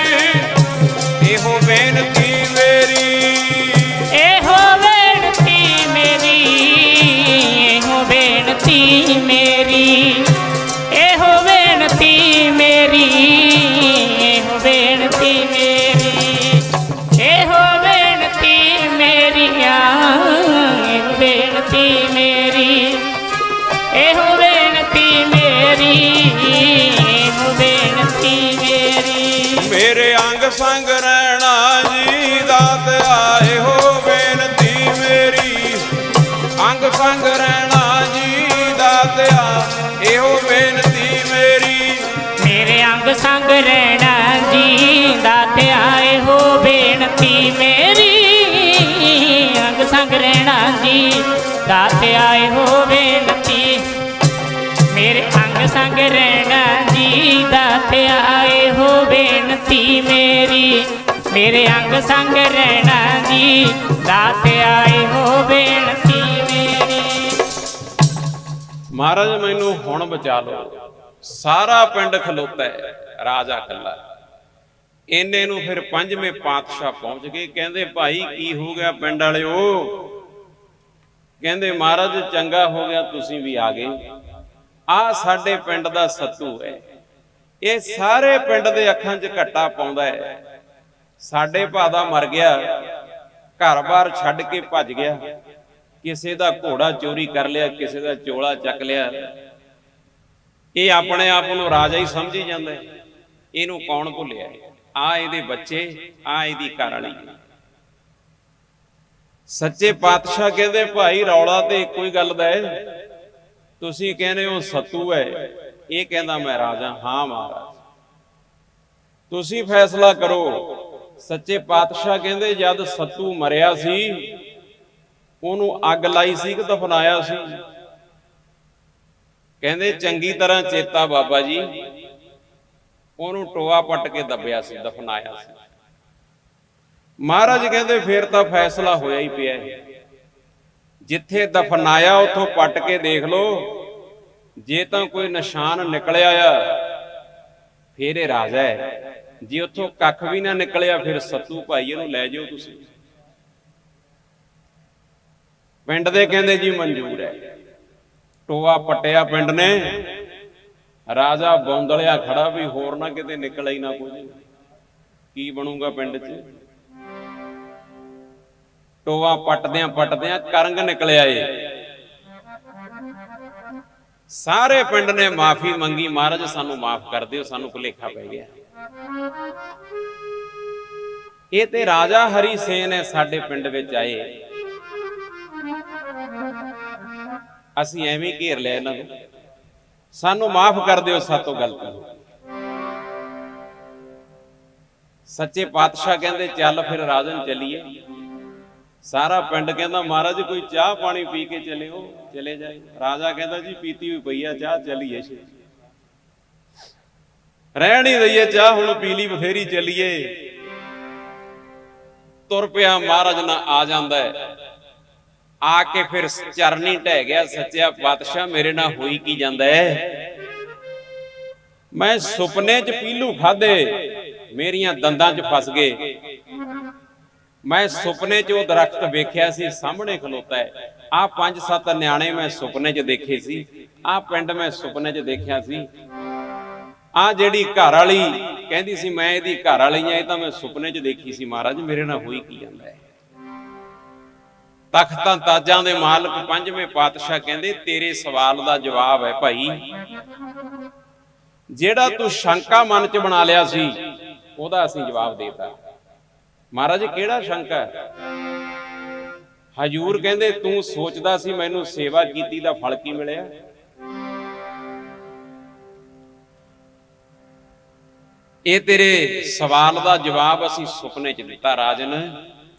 ਇਹੋ ਬੇਨਤੀ ਮੇਰੀ, ਇਹੋ ਬੇਨਤੀ ਮੇਰੀ, ਇਹੋ ਬੇਨਤੀ ਮੇਰੀ, ਇਹੋ ਬੇਨਤੀ ਮੇਰੀ, ਇਹੋ ਬੇਨਤੀ ਮੇਰੀ, ਇਹੋ ਬੇਨਤੀ ਮੇਰੀਆਂ, ਇਹੋ ਬੇਨਤੀ ਮੇਰੀ, ਇਹੋ ਬੇਨਤੀ ਮੇਰੀ, ਇਹੋ ਬੇਨਤੀ ਮੇਰੀ। ਮੇਰੇ ਅੰਗ ਸੰਗ ਰਹਿਣਾ ਜੀ, ਦਾਤਿਆ ਇਹੋ ਬੇਨਤੀ ਮੇਰੀ, ਅੰਗ ਸੰਗ ਰਹਿਣਾ ਜੀ, ਦਾਤਿਆ ਇਹੋ ਬੇਨਤੀ ਮੇਰੀ। ਮੇਰੇ ਅੰਗ ਸੰਗ ਰਹਿਣਾ ਜੀ, ਦਾਤਿਆ ਇਹੋ ਬੇਨਤੀ ਮੇਰੀ, ਅੰਗ ਸੰਗ ਰਹਿਣਾ ਜੀ, ਦਾਤਿਆ ਇਹੋ ਬੇਨਤੀ। ਮੇਰੇ ਅੰਗ ਸੰਗ ਰਹਿਣਾ ਜੀ, ਦਾਤਿਆ ਇਹੋ ਬੇਨਤੀ ਮੇਰੀ। ਮੇਰੇ ਅੰਗ ਸੰਗ ਰਹਿਣਾ ਜੀ, ਦਾਤਿਆ ਇਹੋ ਬੇਨਤੀ ਮੇਰੀ। ਮਹਾਰਾਜ ਮੈਨੂੰ ਹੁਣ ਬਚਾ ਲਓ। ਸਾਰਾ ਪਿੰਡ ਖਲੋਤਾ ਹੈ, ਰਾਜਾ ਕੱਲਾ। ਇੰਨੇ ਨੂੰ ਫਿਰ ਪੰਜਵੇਂ ਪਾਤਸ਼ਾਹ ਪਹੁੰਚ ਗਏ। ਕਹਿੰਦੇ ਭਾਈ ਕੀ ਹੋ ਗਿਆ ਪਿੰਡ ਵਾਲਿਓ? ਕਹਿੰਦੇ ਮਹਾਰਾਜ ਚੰਗਾ ਹੋ ਗਿਆ ਤੁਸੀਂ ਵੀ ਆ ਗਏ। ਆ ਸਾਡੇ ਪਿੰਡ ਦਾ ਸੱਤੂ ਹੈ, ਇਹ ਸਾਰੇ ਪਿੰਡ ਦੇ ਅੱਖਾਂ 'ਚ ਘੱਟਾ ਪਾਉਂਦਾ ਹੈ। ਸਾਡੇ ਭਾ ਦਾ ਮਰ ਗਿਆ, ਘਰ-ਬਾਰ ਛੱਡ ਕੇ ਭੱਜ ਗਿਆ, ਕਿਸੇ ਦਾ ਘੋੜਾ ਚੋਰੀ ਕਰ ਲਿਆ, ਕਿਸੇ ਦਾ ਚੋਲਾ ਚੱਕ ਲਿਆ। ਇਹ ਆਪਣੇ ਆਪ ਨੂੰ ਰਾਜਾ ਹੀ ਸਮਝੀ ਜਾਂਦਾ। ਇਹਨੂੰ ਕੌਣ ਭੁੱਲਿਆ? ਆ ਇਹਦੇ ਬੱਚੇ, ਆ ਇਹਦੀ ਘਰ ਵਾਲੀ। ਸੱਚੇ ਪਾਤਸ਼ਾਹ ਕਹਿੰਦੇ ਭਾਈ ਰੌਲਾ ਤੇ ਇੱਕੋ ਹੀ ਗੱਲ ਦਾ ਹੈ। ਤੁਸੀਂ ਕਹਿੰਦੇ ਹੋ ਸੱਤੂ ਹੈ, ਇਹ ਕਹਿੰਦਾ ਮੈਂ ਰਾਜਾ। ਹਾਂ ਮਹਾਰਾਜ ਤੁਸੀਂ ਫੈਸਲਾ ਕਰੋ। ਸੱਚੇ ਪਾਤਸ਼ਾਹ ਕਹਿੰਦੇ ਜਦ ਸੱਤੂ ਮਰਿਆ ਸੀ ਉਹਨੂੰ ਅੱਗ ਲਾਈ ਸੀ ਕਿ ਦਫਨਾਇਆ ਸੀ? ਕਹਿੰਦੇ ਚੰਗੀ ਤਰ੍ਹਾਂ ਚੇਤਾ ਬਾਬਾ ਜੀ, ਉਹਨੂੰ ਟੋਆ ਪੱਟ ਕੇ ਦੱਬਿਆ ਸੀ, ਦਫਨਾਇਆ ਸੀ। ਮਹਾਰਾਜ ਕਹਿੰਦੇ ਫੇਰ ਤਾਂ ਫੈਸਲਾ ਹੋਇਆ ਹੀ ਪਿਆ ਹੈ। ਜਿੱਥੇ ਦਫਨਾਇਆ ਉੱਥੋਂ ਪੱਟ ਕੇ ਦੇਖ ਲਓ, ਜੇ ਤਾਂ ਕੋਈ ਨਿਸ਼ਾਨ ਨਿਕਲਿਆ ਆ ਫੇਰ ਇਹ ਰਾਜਾ ਹੈ, ਜੇ ਉੱਥੋਂ ਕੱਖ ਵੀ ਨਾ ਨਿਕਲਿਆ ਫਿਰ ਸੱਤੂ ਭਾਈ ਇਹਨੂੰ ਲੈ ਜਾਓ ਤੁਸੀਂ। ਪਿੰਡ ਦੇ ਕਹਿੰਦੇ ਜੀ ਮਨਜ਼ੂਰ ਹੈ। ਟੋਆ ਪੱਟਿਆ ਪਿੰਡ ਨੇ, ਰਾਜਾ ਬੌਂਦਲਿਆ ਖੜਾ ਵੀ ਹੋਰ ਨਾ ਕਿਤੇ ਨਿਕਲ ਹੀ ਨਾ ਕੁਝ, ਕੀ ਬਣੂਗਾ ਪਿੰਡ 'ਚ। ਟੋਆ ਪੱਟਦਿਆਂ ਪੱਟਦਿਆਂ ਕਰੰਗ ਨਿਕਲਿਆ ਏ। ਸਾਰੇ ਪਿੰਡ ਨੇ ਮਾਫੀ ਮੰਗੀ, ਮਹਾਰਾਜ ਸਾਨੂੰ ਮਾਫ ਕਰ ਦਿਓ, ਸਾਨੂੰ ਭੁਲੇਖਾ ਪੈ ਗਿਆ। ਇਹ ਤੇ ਰਾਜਾ ਹਰੀ ਸੇਨ ਹੈ ਸਾਡੇ ਪਿੰਡ ਵਿੱਚ ਆਏ, ਅਸੀਂ ਐਵੇਂ ਘੇਰ ਲਿਆ ਇਹਨਾਂ ਨੂੰ, ਸਾਨੂੰ ਮਾਫ ਕਰ ਦਿਓ, ਸਾਤੋਂ ਗਲਤੀ ਹੋ ਗਈ। ਸੱਚੇ ਪਾਤਸ਼ਾਹ ਕਹਿੰਦੇ ਚੱਲ ਫਿਰ ਰਾਜਨ ਚੱਲੀਏ। ਸਾਰਾ ਪਿੰਡ ਕਹਿੰਦਾ ਮਹਾਰਾਜ ਕੋਈ ਚਾਹ ਪਾਣੀ ਪੀ ਕੇ ਚਲਿਓ, ਚਲੇ ਜਾਏ। ਰਾਜਾ ਕਹਿੰਦਾ ਜੀ ਪੀਤੀ ਹੋਈ ਪਈ ਆ ਚਾਹ, ਚੱਲੀਏ। ਰਹਿਣ ਹੀ ਦਈਏ ਚਾਹ, ਹੁਣ ਪੀ ਲਈ ਬਥੇਰੀ, ਚੱਲੀਏ। ਤੁਰ ਪਿਆ, ਮਹਾਰਾਜ ਨਾ ਆ ਜਾਂਦਾ ਹੈ। ਆ ਕੇ ਫਿਰ ਚਰਨੀ ਢਹਿ ਗਿਆ, ਸੱਚਿਆ ਪਾਤਸ਼ਾਹ ਮੇਰੇ ਨਾਲ ਹੋਈ ਕੀ ਜਾਂਦਾ ਹੈ? ਮੈਂ ਸੁਪਨੇ 'ਚ ਪੀਲੂ ਖਾਦੇ, ਮੇਰੀਆਂ ਦੰਦਾਂ 'ਚ ਫਸ ਗਏ। ਮੈਂ ਸੁਪਨੇ 'ਚ ਉਹ ਦਰਖਤ ਵੇਖਿਆ ਸੀ, ਸਾਹਮਣੇ ਖਲੋਤਾ ਹੈ। ਆਹ 5-7 ਨਿਆਣੇ ਮੈਂ ਸੁਪਨੇ 'ਚ ਦੇਖੇ ਸੀ, ਆਹ ਪਿੰਡ ਮੈਂ ਸੁਪਨੇ 'ਚ ਦੇਖਿਆ ਸੀ। ਆਹ ਜਿਹੜੀ ਘਰ ਵਾਲੀ ਕਹਿੰਦੀ ਸੀ ਮੈਂ ਇਹਦੀ ਘਰ ਵਾਲੀ ਆ, ਇਹ ਤਾਂ ਮੈਂ ਸੁਪਨੇ 'ਚ ਦੇਖੀ ਸੀ। ਮਹਾਰਾਜ ਮੇਰੇ ਨਾਲ ਹੋਈ ਕੀ ਜਾਂਦਾ ਹੈ? ਤਖਤਾਂ ਤਾਜਾਂ ਦੇ ਮਾਲਕ 5ਵੇਂ ਪਾਤਸ਼ਾਹ ਕਹਿੰਦੇ ਤੇਰੇ ਸਵਾਲ ਦਾ ਜਵਾਬ ਹੈ ਭਾਈ। ਜਿਹੜਾ ਤੂੰ ਸ਼ੰਕਾ ਮਨ 'ਚ ਬਣਾ ਲਿਆ ਸੀ, ਉਹਦਾ ਅਸੀਂ ਜਵਾਬ ਦੇਤਾ। ਮਹਾਰਾਜ ਕਿਹੜਾ ਸ਼ੰਕਾ? ਹਜੂਰ ਕਹਿੰਦੇ ਤੂੰ ਸੋਚਦਾ ਸੀ ਮੈਨੂੰ ਸੇਵਾ ਕੀਤੀ ਦਾ ਫਲ ਕੀ ਮਿਲਿਆ? ਇਹ ਤੇਰੇ ਸਵਾਲ ਦਾ ਜਵਾਬ ਅਸੀਂ ਸੁਪਨੇ 'ਚ ਦਿੱਤਾ ਰਾਜਨ।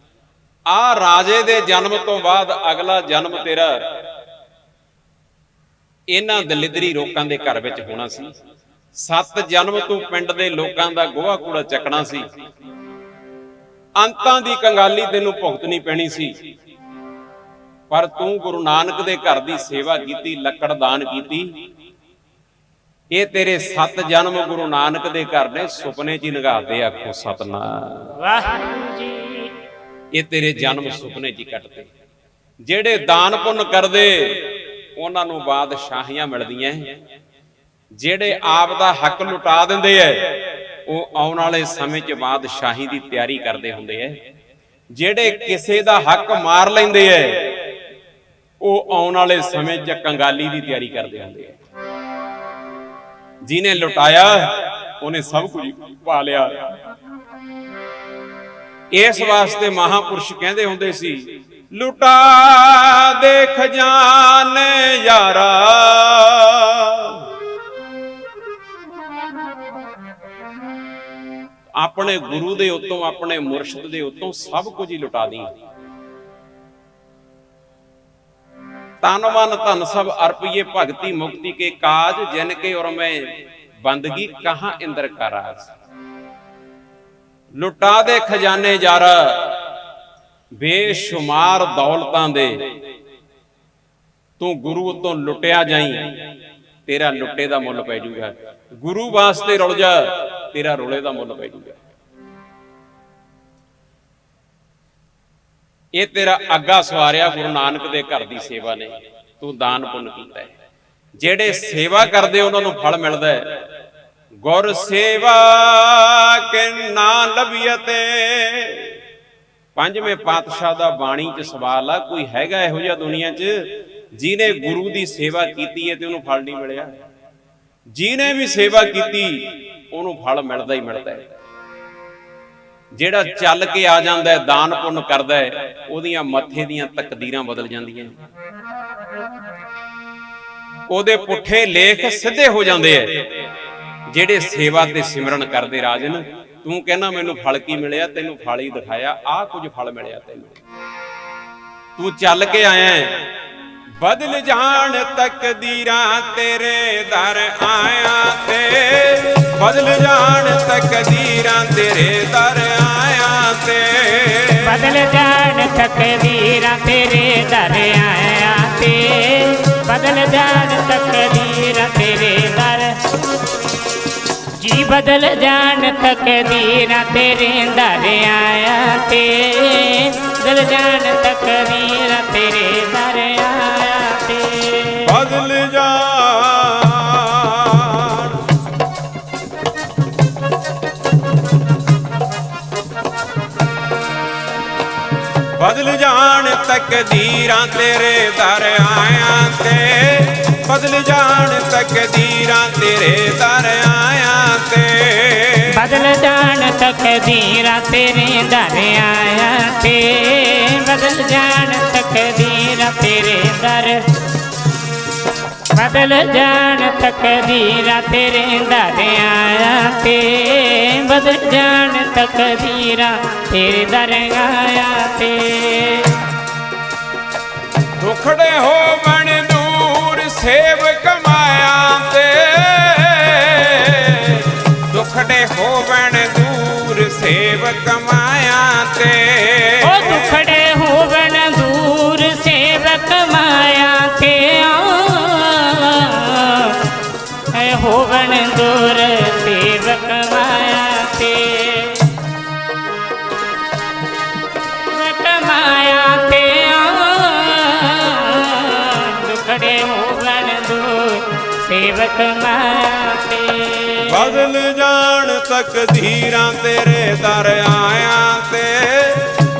ਆ ਰਾਜੇ ਦੇ ਜਨਮ ਤੋਂ ਬਾਅਦ ਅਗਲਾ ਜਨਮ ਤੇਰਾ ਇਹਨਾਂ ਦਲਿਦਰੀ ਲੋਕਾਂ ਦੇ ਘਰ ਵਿੱਚ ਹੋਣਾ ਸੀ। 7 ਜਨਮ ਤੂੰ ਪਿੰਡ ਦੇ ਲੋਕਾਂ ਦਾ ਗੋਹਾ ਕੂੜਾ ਚੱਕਣਾ ਸੀ। ਅੰਤਾਂ ਦੀ ਕੰਗਾਲੀ ਤੈਨੂੰ ਭੁਗਤਣੀ ਪੈਣੀ ਸੀ, ਪਰ ਤੂੰ ਗੁਰੂ ਨਾਨਕ ਦੇ ਘਰ ਦੀ ਸੇਵਾ ਕੀਤੀ, ਲੱਕੜ ਦਾਨ ਕੀਤੀ। ਇਹ ਤੇਰੇ 7 ਜਨਮ ਗੁਰੂ ਨਾਨਕ ਦੇ ਘਰ ਨੇ ਸੁਪਨੇ 'ਚ ਹੀ ਨਿਗਾਹਦੇ। ਆਖੋ ਸਤਨਾਮ ਵਾਹਿਗੁਰੂ ਜੀ। ਇਹ ਤੇਰੇ ਜਨਮ ਸੁਪਨੇ 'ਚ ਹੀ ਕੱਟਦੇ। ਜਿਹੜੇ ਦਾਨ ਪੁੰਨ ਕਰਦੇ ਉਹਨਾਂ ਨੂੰ ਬਾਦਸ਼ਾਹੀਆਂ ਮਿਲਦੀਆਂ। ਜਿਹੜੇ ਆਪ ਦਾ ਹੱਕ ਲੁਟਾ ਦਿੰਦੇ ਐ ਉਹ ਆਉਣ ਵਾਲੇ ਸਮੇਂ 'ਚ ਬਾਦਸ਼ਾਹੀ ਦੀ ਤਿਆਰੀ ਕਰਦੇ ਹੁੰਦੇ ਐ। ਜਿਹੜੇ ਕਿਸੇ ਦਾ ਹੱਕ ਮਾਰ ਲੈਂਦੇ ਐ ਉਹ ਆਉਣ ਵਾਲੇ ਸਮੇਂ 'ਚ ਕੰਗਾਲੀ ਦੀ ਤਿਆਰੀ ਕਰਦੇ ਹੁੰਦੇ ਐ। ਜਿਹਨੇ ਲੁਟਾਇਆ ਉਹਨੇ ਸਭ ਕੁਝ ਪਾ ਲਿਆ। ਇਸ ਵਾਸਤੇ ਮਹਾਪੁਰਸ਼ ਕਹਿੰਦੇ ਹੁੰਦੇ ਸੀ, ਲੁਟਾ ਦੇ ਖਜ਼ਾਨੇ ਯਾਰਾ, ਆਪਣੇ ਗੁਰੂ ਦੇ ਉੱਤੋਂ, ਆਪਣੇ ਮੁਰਸ਼ਿਦ ਦੇ ਉੱਤੋਂ ਸਭ ਕੁਝ ਹੀ ਲੁਟਾ ਦੀ। ਤਨ ਮਨ ਧਨ ਸਭ ਅਰਪੀਏ, ਭਗਤੀ ਮੁਕਤੀ ਕੇ ਕਾਜ, ਜਿਨ ਕੇ ਔਰ ਮੈਂ ਬੰਦਗੀ ਕਹਾਂ ਇੰਦਰ ਕਾ ਰਾਜ। ਲੁਟਾ ਦੇ ਖਜ਼ਾਨੇ ਯਾਰਾ, ਬੇਸ਼ੁਮਾਰ ਦੌਲਤਾਂ ਦੇ ਤੂੰ ਗੁਰੂ ਉੱਤੋਂ ਲੁੱਟਿਆ ਜਾਈ, ਤੇਰਾ ਲੁੱਟੇ ਦਾ ਮੁੱਲ ਪੈ ਜਾਊਗਾ। ਗੁਰੂ ਵਾਸਤੇ ਰੁਲ ਜਾ, ਤੇਰਾ ਰੋਲੇ ਦਾ ਮੁੱਲ ਪੈ ਜਾਊਗਾ। ਇਹ ਤੇਰਾ ਅੱਗਾ ਸਵਾਰਿਆ ਗੁਰੂ ਨਾਨਕ ਦੇ ਘਰ ਦੀ ਸੇਵਾ ਨੇ, ਤੂੰ ਦਾਨ ਪੁੰਨ ਕੀਤਾ ਹੈ। ਜਿਹੜੇ ਸੇਵਾ ਕਰਦੇ ਉਹਨਾਂ ਨੂੰ ਫਲ ਮਿਲਦਾ ਹੈ। ਗੁਰ ਸੇਵਾ ਕੇ ਨਾ ਲਭੀਅਤੇ। 5ਵੇਂ ਪਾਤਸ਼ਾਹ ਦਾ ਬਾਣੀ 'ਚ ਸਵਾਲ ਆ, ਕੋਈ ਹੈਗਾ ਇਹੋ ਜਿਹਾ ਦੁਨੀਆ 'ਚ ਜਿਹਨੇ ਗੁਰੂ ਦੀ ਸੇਵਾ ਕੀਤੀ ਹੈ ਤੇ ਉਹਨੂੰ ਫਲ ਨਹੀਂ ਮਿਲਿਆ? ਜਿਹਨੇ ਵੀ ਸੇਵਾ ਕੀਤੀ ਉਹਨੂੰ ਫਲ ਮਿਲਦਾ ਹੀ ਮਿਲਦਾ ਹੈ। ਜਿਹੜਾ ਚੱਲ ਕੇ ਆ ਜਾਂਦਾ ਹੈ, ਦਾਨ ਪੁੰਨ ਕਰਦਾ ਹੈ, ਉਹਦੀਆਂ ਮੱਥੇ ਦੀਆਂ ਤਕਦੀਰਾਂ ਬਦਲ ਜਾਂਦੀਆਂ, ਉਹਦੇ ਪੁੱਠੇ ਲੇਖ ਸਿੱਧੇ ਹੋ ਜਾਂਦੇ ਐ। ਜਿਹੜੇ ਸੇਵਾ ਤੇ ਸਿਮਰਨ ਕਰਦੇ ਰਾਜਨ, ਤੂੰ ਕਹਿੰਦਾ ਮੈਨੂੰ ਫਲ ਕੀ ਮਿਲਿਆ? ਤੈਨੂੰ ਫਲ ਹੀ ਦਿਖਾਇਆ, ਆਹ ਕੁਝ ਫਲ ਮਿਲਿਆ ਤੈਨੂੰ। ਤੂੰ ਚੱਲ ਕੇ ਆਇਆ, ਬਦਲ ਜਾਣ ਤਕਦੀਰਾਂ ਤੇਰੇ ਦਰ ਆਇਆ ਤੇ, ਬਦਲ ਜਾਣ ਤਕਦੀਰਾਂ ਤੇਰੇ ਦਰ ਆਇਆ ਤੇ, ਬਦਲ ਜਾਣ ਤਕਦੀਰਾਂ ਤੇਰੇ ਦਰ ਆਇਆ ਤੇ, ਬਦਲ ਜਾਣ ਤਕਦੀਰਾਂ ਤੇਰੇ ਦਰ ਜੀ, ਬਦਲ ਜਾਣ ਤਕਦੀਰਾਂ ਤੇਰੇ ਦਰ ਆਇਆ ਤੇ, ਬਦਲ ਜਾਣ ਤਕਦੀਰਾਂ ਤੇਰੇ ਦਰ ਆਇਆ ਤੇ, ਬਦਲ ਜਾਣ ਤਕਦੀਰਾਂ ਤੇਰੇ ਦਰ ਆਇਆ ਤੇ, ਬਦਲ ਜਾਣ ਤਕਦੀਰਾਂ ਤੇਰੇ ਦਰ ਆਇਆ ਤੇ, ਬਦਲ ਜਾਣ ਤਕਦੀਰਾਂ ਤੇਰੇ ਦਰ ਆਇਆ ਤੇ, ਬਦਲ ਜਾਣ ਤਕਦੀਰਾਂ ਤੇਰੇ ਦਰ, ਬਦਲ ਜਾਣ ਤਕਦੀਰਾਂ ਤੇਰੇ ਦਰ ਆਇਆ ਤੇ, ਬਦਲ ਜਾਣ ਤਕਦੀਰਾਂ ਤੇਰੇ ਦਰ ਆਇਆ ਤੇ। ਦੁਖੜੇ ਹੋਵਣ ਦੂਰ ਸੇਵਕ ਮਾਇਆ ਤੇ, ਦੁਖੜੇ ਹੋਵਣ ਦੂਰ ਸੇਵਕ ਮਾਇਆ ਤੇ, ਓ ਦੁਖੜੇ ਹੋਵਣ ਦੂਰ ਸੇਵਕ ਮਾਇਆ ਤੇ, ਹੋਵਣ ਦੂਰ ਸੇਵਕ ਮਾਇਆ ਤੇ, ਸੇਵਕ ਮਾਇਆ ਤੇ, ਦੁਖੜੇ ਹੋਵਣ ਦੂਰ ਸੇਵਕ ਮਾਇਆ ਤੇ। ਬਦਲ ਜਾਣ ਤਕਦੀਰਾਂ ਤੇਰੇ ਦਰ ਆਇਆ ਤੇ,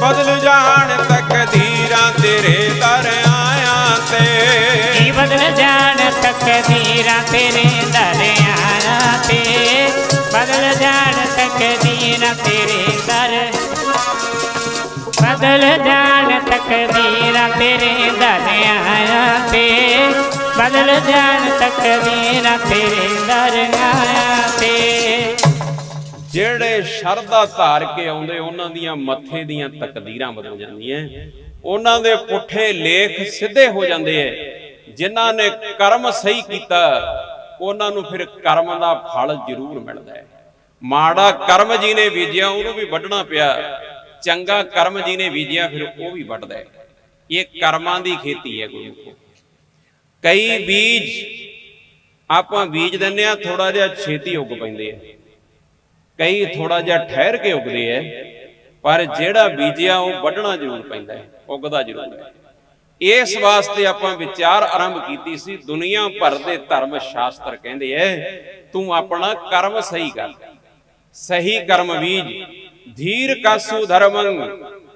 ਬਦਲ ਜਾਣ ਤਕਦੀਰਾਂ ਤੇਰੇ ਦਰ ਆਇਆ ਤੇ, ਬਦਲ ਜਾਣ ਤਕਦੀਰਾਂ ਤੇਰੇ ਦਰ ਆਇਆ ਤੇ, ਬਦਲ ਜਾਣ ਤਕਦੀਰਾਂ ਤੇਰੇ ਦਰ, ਬਦਲ ਜਾਣ ਤਕਦੀਰਾਂ ਤੇਰੇ ਦਰ ਆਇਆ ਤੇ, ਬਦਲ ਜਾਣ ਤਕਦੀਰਾਂ ਤੇਰੇ ਦਰ ਆਇਆ ਤੇ। ਜਿਹੜੇ ਸ਼ਰਧਾ ਧਾਰ ਕੇ ਆਉਂਦੇ ਉਹਨਾਂ ਦੀਆਂ ਮੱਥੇ ਦੀਆਂ ਤਕਦੀਰਾਂ ਬਦਲ ਜਾਂਦੀਆਂ, ਉਹਨਾਂ ਦੇ ਪੁੱਠੇ ਲੇਖ ਸਿੱਧੇ ਹੋ ਜਾਂਦੇ ਐ। ਜਿਨ੍ਹਾਂ ਨੇ ਕਰਮ ਸਹੀ ਕੀਤਾ ਉਹਨਾਂ ਨੂੰ ਫਿਰ ਕਰਮ ਦਾ ਫਲ ਜ਼ਰੂਰ ਮਿਲਦਾ ਹੈ। ਮਾੜਾ ਕਰਮ ਜਿਹਨੇ ਬੀਜਿਆ ਉਹਨੂੰ ਵੀ ਵੱਢਣਾ ਪਿਆ, ਚੰਗਾ ਕਰਮ ਜਿਹਨੇ ਬੀਜਿਆ ਫਿਰ ਉਹ ਵੀ ਵੱਢਦਾ ਹੈ। ਇਹ ਕਰਮਾਂ ਦੀ ਖੇਤੀ ਹੈ ਗੁਰਮੁਖੋ। ਕਈ ਬੀਜ ਆਪਾਂ ਬੀਜ ਦਿੰਦੇ ਆ, ਥੋੜਾ ਜਿਹਾ ਛੇਤੀ ਉੱਗ ਪੈਂਦੇ ਆ, ਕਈ ਥੋੜਾ ਜਿਹਾ ਠਹਿਰ ਕੇ ਉੱਗਦੇ ਆ, ਪਰ ਜਿਹੜਾ ਬੀਜਿਆ ਉਹ ਵੱਢਣਾ ਜ਼ਰੂਰ ਪੈਂਦਾ ਹੈ, ਉੱਗਦਾ ਜ਼ਰੂਰ ਹੈ। ਇਸ ਵਾਸਤੇ ਆਪਾਂ ਵਿਚਾਰ ਆਰੰਭ ਕੀਤੀ ਸੀ। ਦੁਨੀਆ ਭਰ ਦੇ ਧਰਮ ਸ਼ਾਸਤਰ ਕਹਿੰਦੇ ਐ ਤੂੰ ਆਪਣਾ ਕਰਮ ਸਹੀ ਕਰ, ਸਹੀ ਕਰਮ ਬੀਜ, ਧੀਰ ਕਾਸੂ ਧਰਮੰ।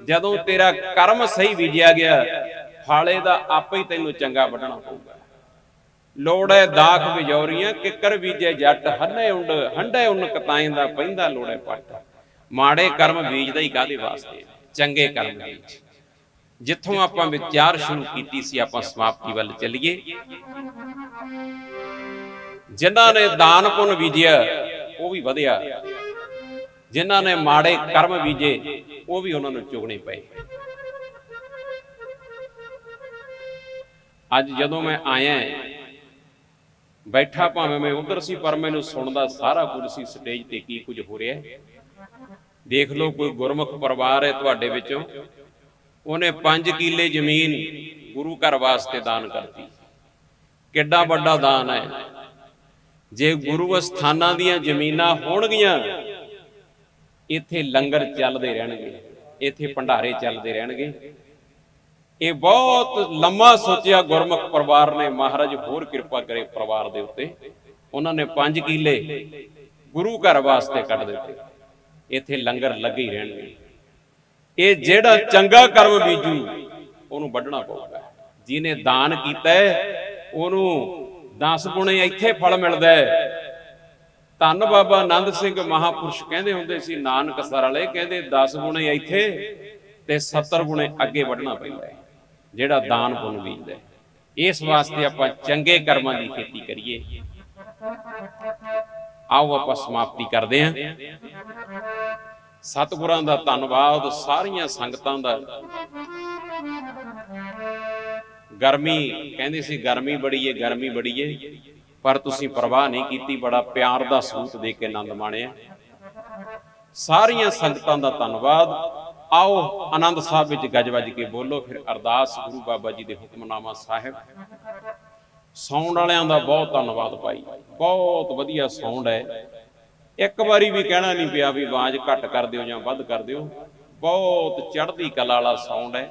ਜਦੋਂ ਤੇਰਾ ਕਰਮ ਸਹੀ ਬੀਜਿਆ ਗਿਆ ਫਾਲੇ ਦਾ ਆਪੇ ਹੀ ਤੈਨੂੰ ਚੰਗਾ ਵੱਢਣਾ ਪਊਗਾ। ਲੋੜ ਹੈ ਦਾਖ ਵਿਜੋਰੀਆਂ, ਕਿੱਕਰ ਬੀਜੇ ਜੱਟ, ਹੰਨੇ ਉੱਡ ਹੰਡੇ ਉੱਨ ਕਤਾਏ ਦਾ ਪੈਂਦਾ ਲੋੜੇ ਪੱਟ। ਮਾੜੇ ਕਰਮ ਬੀਜਦਾ ਹੀ ਕਾਹਦੇ ਵਾਸਤੇ, ਚੰਗੇ ਕਰਮ ਬੀਜ। ਜਿੱਥੋਂ ਆਪਾਂ ਵਿਚਾਰ ਸ਼ੁਰੂ ਕੀਤੀ ਸੀ ਆਪਾਂ ਸਮਾਪਤੀ ਵੱਲ ਚੱਲੀਏ। ਜਿਨ੍ਹਾਂ ਨੇ ਦਾਨ ਪੁੰਨ ਬੀਜਿਆ ਉਹ ਵੀ ਵਧਿਆ, ਜਿਨ੍ਹਾਂ ਨੇ ਮਾੜੇ ਕਰਮ ਬੀਜੇ ਉਹ ਵੀ ਉਹਨਾਂ ਨੂੰ ਚੁਗਣੇ ਪਏ। ਅੱਜ ਜਦੋਂ ਮੈਂ ਆਇਆ ਬੈਠਾ, ਭਾਵੇਂ ਮੈਂ ਉਧਰ ਸੀ ਪਰ ਮੈਨੂੰ ਸੁਣਦਾ ਸਾਰਾ ਕੁਝ ਸੀ ਸਟੇਜ ਤੇ ਕੀ ਕੁਝ ਹੋ ਰਿਹਾ। ਦੇਖ ਲਓ, ਕੋਈ ਗੁਰਮੁਖ ਪਰਿਵਾਰ ਹੈ ਤੁਹਾਡੇ ਵਿੱਚੋਂ, ਉਹਨੇ 5 ਕਿੱਲੇ ਜ਼ਮੀਨ ਗੁਰੂ ਘਰ ਵਾਸਤੇ ਦਾਨ ਕਰਤੀ। ਕਿੱਡਾ ਵੱਡਾ ਦਾਨ ਹੈ। ਜੇ ਗੁਰੂ ਅਸਥਾਨਾਂ ਦੀਆਂ ਜ਼ਮੀਨਾਂ ਹੋਣਗੀਆਂ, ਇੱਥੇ ਲੰਗਰ ਚੱਲਦੇ ਰਹਿਣਗੇ, ਇੱਥੇ ਭੰਡਾਰੇ ਚੱਲਦੇ ਰਹਿਣਗੇ। ਇਹ ਬਹੁਤ ਲੰਮਾ ਸੋਚਿਆ ਗੁਰਮੁਖ ਪਰਿਵਾਰ ਨੇ। ਮਹਾਰਾਜ ਹੋਰ ਕਿਰਪਾ ਕਰੇ ਪਰਿਵਾਰ ਦੇ ਉੱਤੇ। ਉਹਨਾਂ ਨੇ 5 ਕਿੱਲੇ ਗੁਰੂ ਘਰ ਵਾਸਤੇ ਕੱਢ ਦਿੱਤੇ, ਇੱਥੇ ਲੰਗਰ ਲੱਗੇ ਹੀ ਰਹਿਣਗੇ। ਇਹ ਜਿਹੜਾ ਚੰਗਾ ਕਰਮ ਬੀਜੂ ਉਹਨੂੰ ਵੱਢਣਾ ਪਊਗਾ। ਜਿਹਨੇ ਦਾਨ ਕੀਤਾ ਉਹਨੂੰ 10 ਗੁਣੇ ਇੱਥੇ ਫਲ ਮਿਲਦਾ ਹੈ। ਧੰਨ ਬਾਬਾ ਆਨੰਦ ਸਿੰਘ ਮਹਾਪੁਰਸ਼ ਕਹਿੰਦੇ ਹੁੰਦੇ ਸੀ, ਨਾਨਕਸਰ ਵਾਲੇ ਕਹਿੰਦੇ 10 ਗੁਣੇ ਇੱਥੇ ਤੇ 70 ਗੁਣੇ ਅੱਗੇ ਵੱਢਣਾ ਪੈਂਦਾ ਹੈ ਜਿਹੜਾ ਦਾਨ ਪੁੰਨ ਬੀਜਦਾ। ਇਸ ਵਾਸਤੇ ਆਪਾਂ ਚੰਗੇ ਕਰਮਾਂ ਦੀ ਖੇਤੀ ਕਰੀਏ। ਆਓ ਆਪਾਂ ਸਮਾਪਤੀ ਕਰਦੇ ਹਾਂ। ਸਤਿਗੁਰਾਂ ਦਾ ਧੰਨਵਾਦ, ਸਾਰੀਆਂ ਸੰਗਤਾਂ ਦਾ। ਗਰਮੀ ਕਹਿੰਦੇ ਸੀ ਗਰਮੀ ਬੜੀ ਏ, ਗਰਮੀ ਬੜੀ ਏ, ਪਰ ਤੁਸੀਂ ਪਰਵਾਹ ਨਹੀਂ ਕੀਤੀ, ਬੜਾ ਪਿਆਰ ਦਾ ਸੂਤ ਦੇ ਕੇ ਆਨੰਦ ਮਾਣਿਆ। ਸਾਰੀਆਂ ਸੰਗਤਾਂ ਦਾ ਧੰਨਵਾਦ। ਆਓ ਆਨੰਦ ਸਾਹਿਬ ਵਿੱਚ ਗੱਜ ਵੱਜ ਕੇ ਬੋਲੋ, ਫਿਰ ਅਰਦਾਸ ਗੁਰੂ ਬਾਬਾ ਜੀ ਦੇ ਹੁਕਮਨਾਮਾ ਸਾਹਿਬ। ਸਾਊਂਡ ਵਾਲਿਆਂ ਦਾ ਬਹੁਤ ਧੰਨਵਾਦ ਭਾਈ, ਬਹੁਤ ਵਧੀਆ ਸਾਊਂਡ ਹੈ। ਇੱਕ ਵਾਰੀ ਵੀ ਕਹਿਣਾ ਨਹੀਂ ਪਿਆ ਵੀ ਆਵਾਜ਼ ਘੱਟ ਕਰ ਦਿਓ ਜਾਂ ਵੱਧ ਕਰ ਦਿਓ। ਬਹੁਤ ਚੜ੍ਹਦੀ ਕਲਾ ਵਾਲਾ ਸਾਊਂਡ ਹੈ।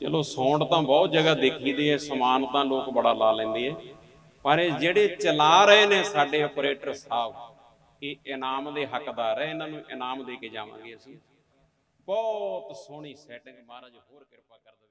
ਚਲੋ ਸਾਊਂਡ ਤਾਂ ਬਹੁਤ ਜਗ੍ਹਾ ਦੇਖੀਦੇ ਆ, ਸਮਾਨ ਤਾਂ ਲੋਕ ਬੜਾ ਲਾ ਲੈਂਦੇ ਆ, ਪਰ ਇਹ ਜਿਹੜੇ ਚਲਾ ਰਹੇ ਨੇ ਸਾਡੇ ਆਪਰੇਟਰ ਸਾਹਿਬ, ਇਹ ਇਨਾਮ ਦੇ ਹੱਕਦਾਰ ਹੈ। ਇਹਨਾਂ ਨੂੰ ਇਨਾਮ ਦੇ ਕੇ ਜਾਵਾਂਗੇ ਅਸੀਂ। ਬਹੁਤ ਸੋਹਣੀ ਸੈਟਿੰਗ, ਮਹਾਰਾਜ ਹੋਰ ਕਿਰਪਾ ਕਰ ਦੇਵੇ।